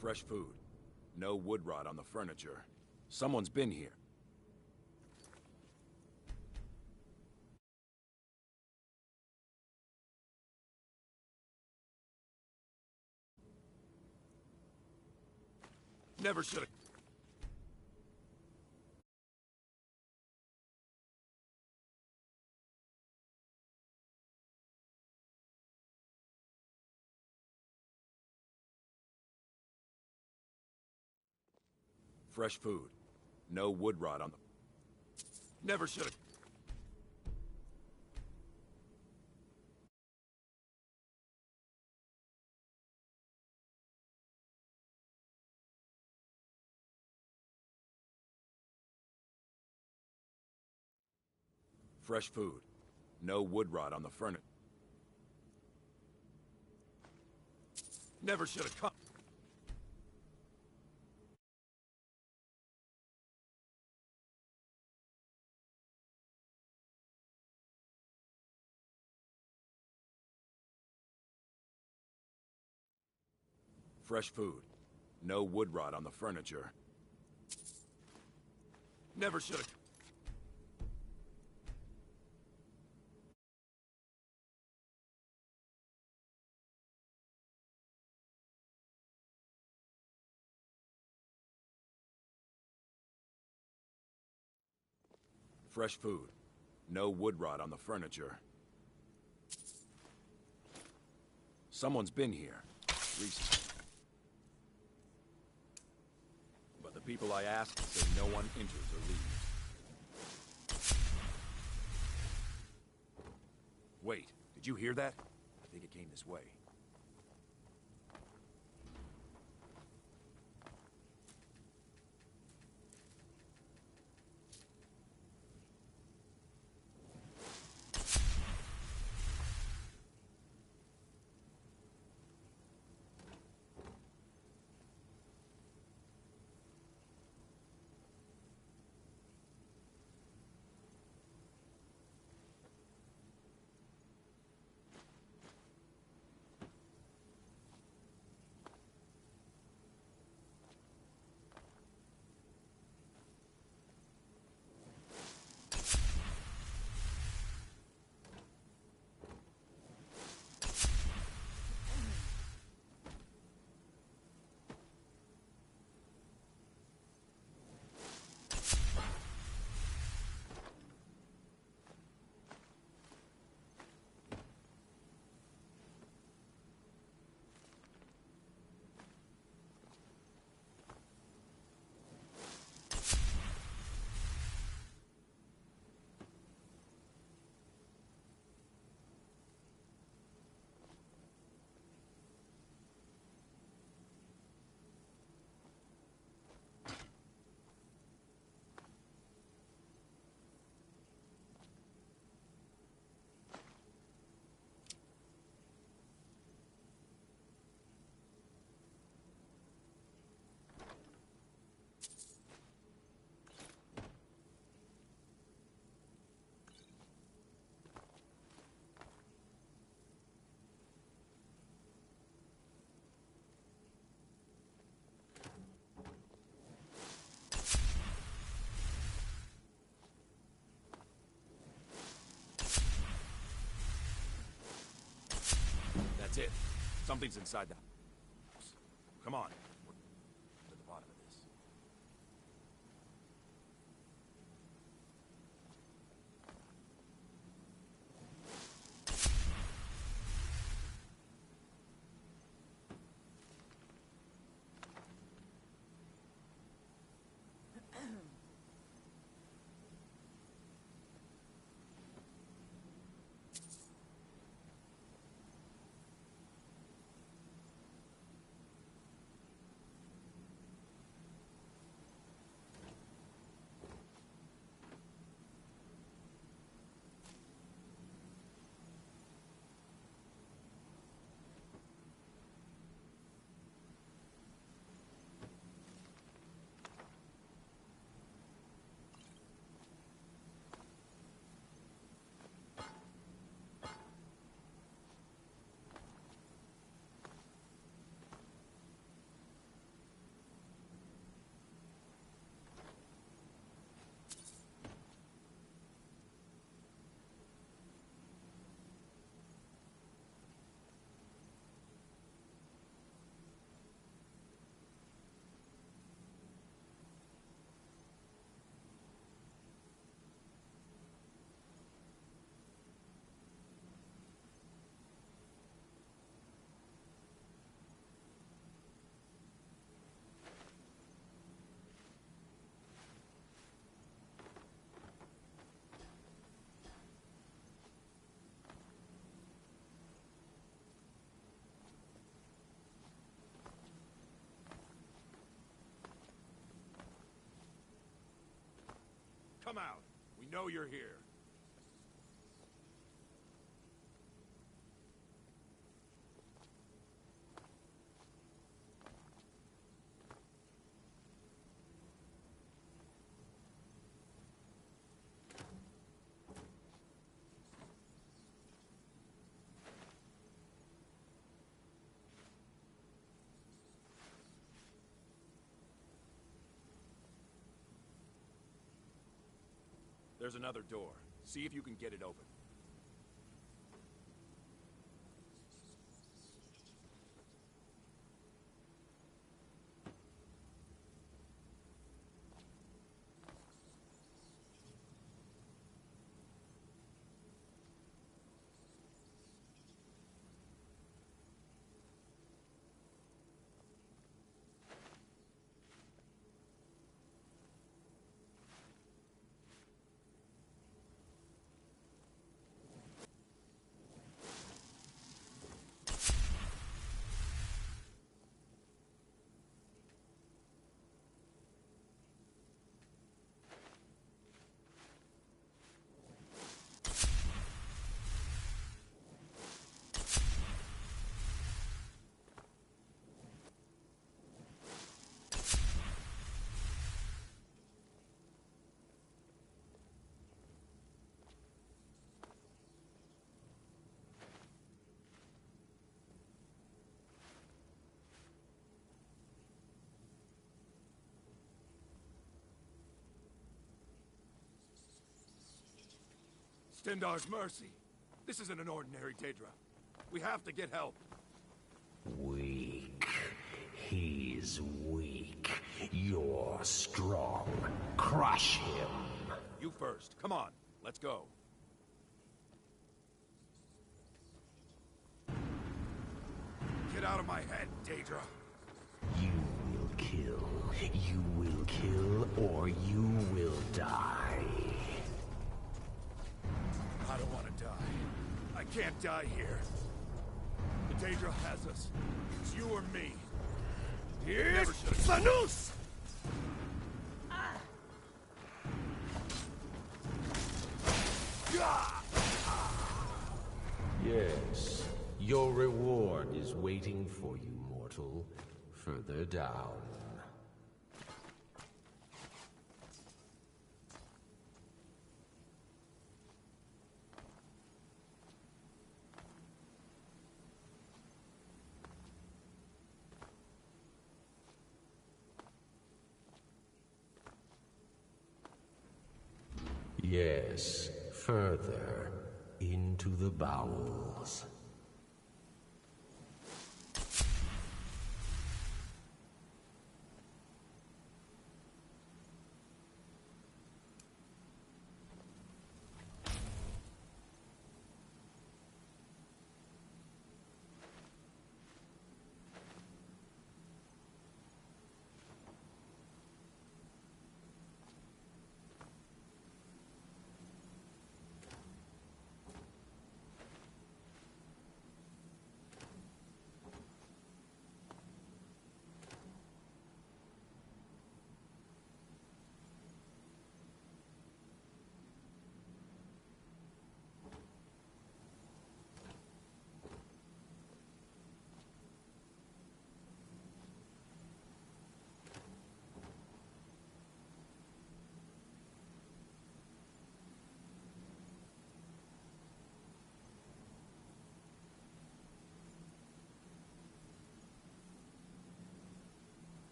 Fresh food. No wood rot on the furniture. Someone's been here. Never should've... Fresh food. No wood rot on the... Never should've... Fresh food. No wood rot on the furnace. Never should have come. Fresh food. No wood rot on the furniture. Never should have... Fresh food. No wood rot on the furniture. Someone's been here recently. But the people I asked say no one enters or leaves. Wait, did you hear that? I think it came this way. That's it. Something's inside the house. Come on. We're to the bottom of this. come out. We know you're here. There's another door. See if you can get it open. Stendar's mercy. This isn't an ordinary Daedra. We have to get help. Weak. He's weak. You're strong. Crush him. You first. Come on. Let's go. Get out of my head, Daedra. You will kill. You will kill, or you will die. I don't want to die. I can't die here. The Daedra has us. It's you or me. Here's Manus! Yes. Your reward is waiting for you, mortal. Further down. Yes, further into the bowels.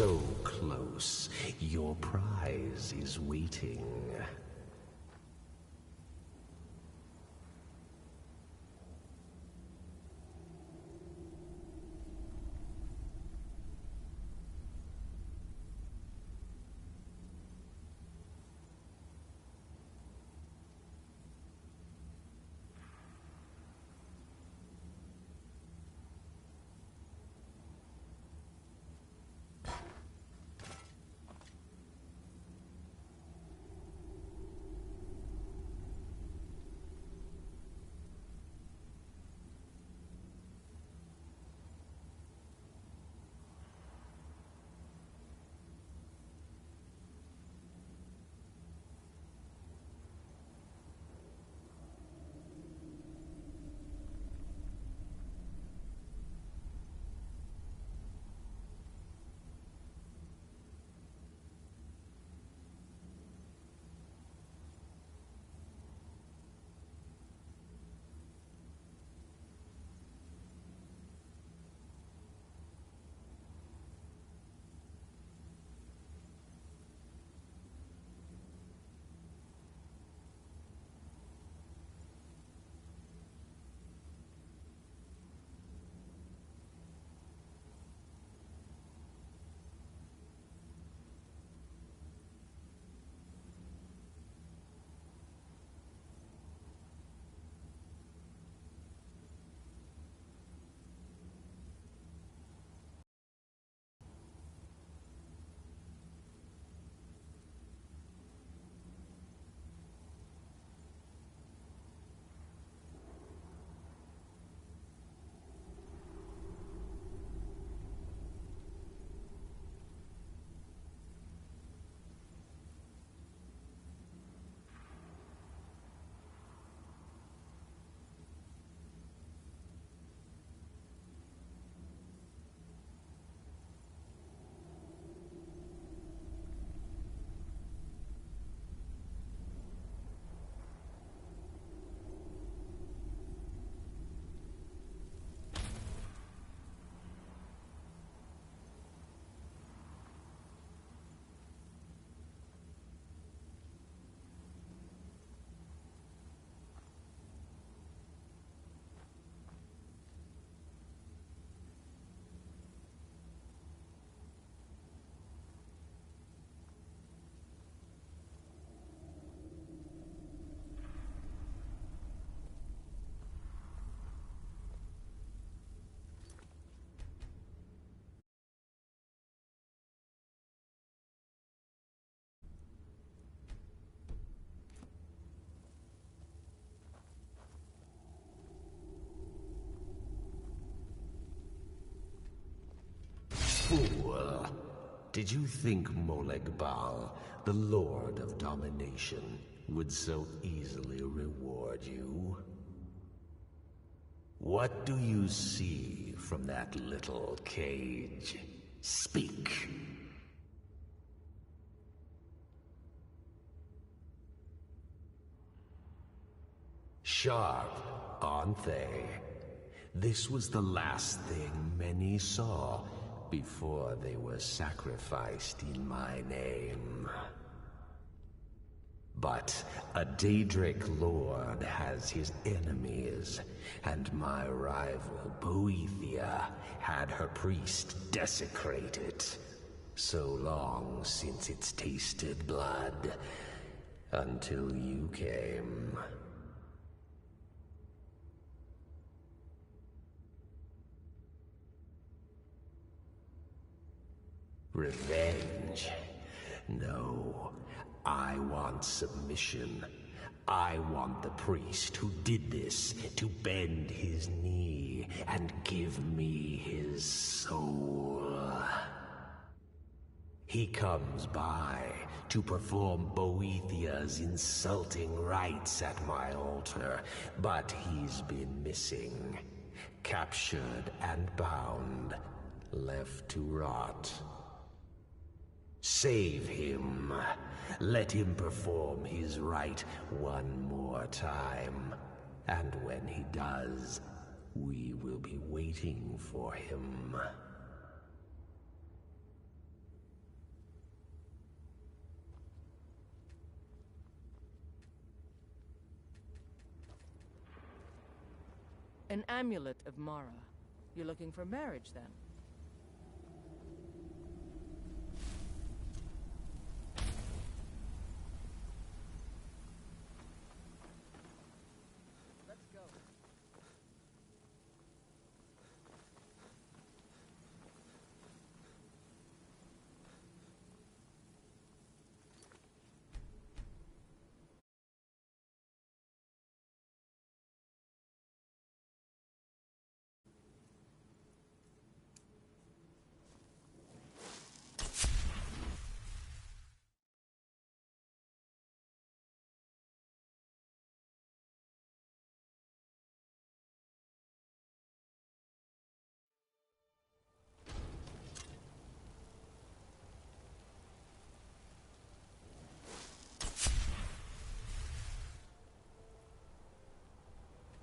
So close. Your prize is waiting. Fool! Did you think Moleg Bal, the Lord of Domination, would so easily reward you? What do you see from that little cage? Speak! Sharp, aren't they? This was the last thing many saw before they were sacrificed in my name. But a Daedric lord has his enemies, and my rival Boethia had her priest desecrated. So long since it's tasted blood, until you came. Revenge? No. I want submission. I want the priest who did this to bend his knee and give me his soul. He comes by to perform Boethia's insulting rites at my altar, but he's been missing. Captured and bound, left to rot. Save him. Let him perform his rite one more time. And when he does, we will be waiting for him. An amulet of Mara. You're looking for marriage, then? Let's go.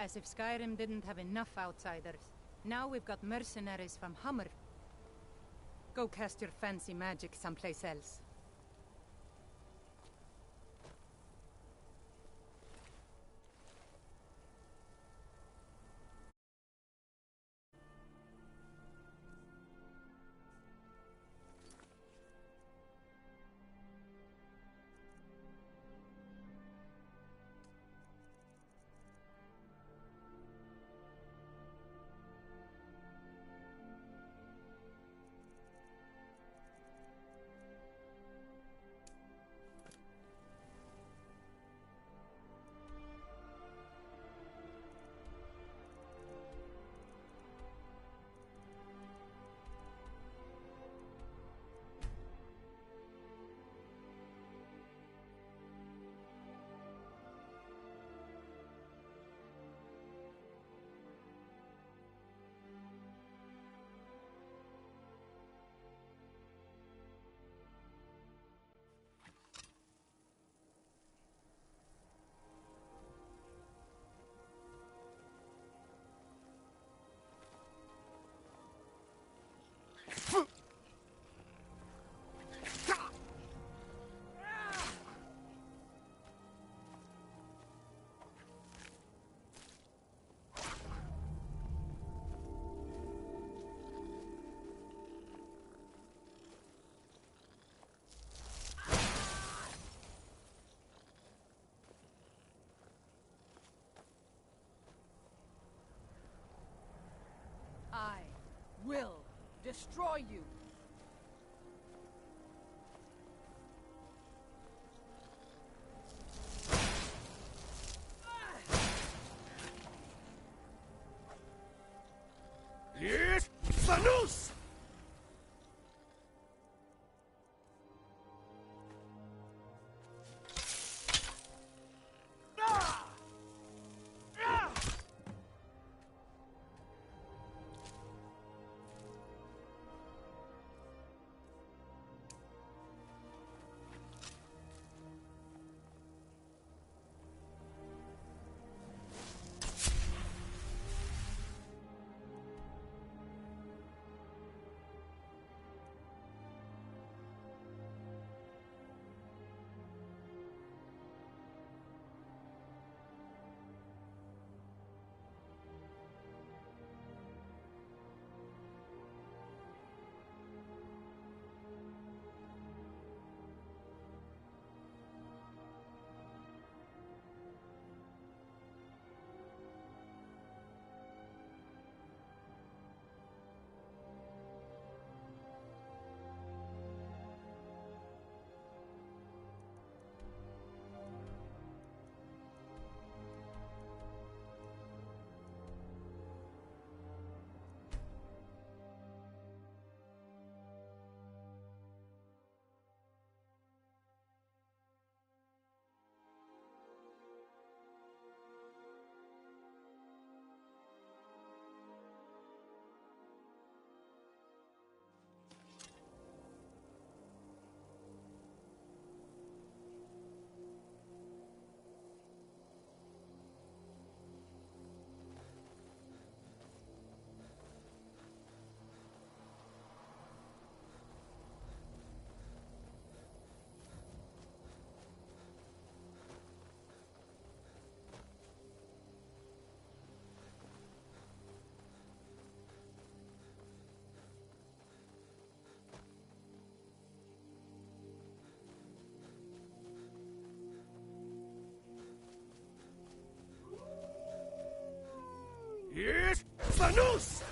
As if Skyrim didn't have enough outsiders. Now we've got mercenaries from Hummer. Go cast your fancy magic someplace else. I will destroy you. Yes, Sanus! Yes, Vanus!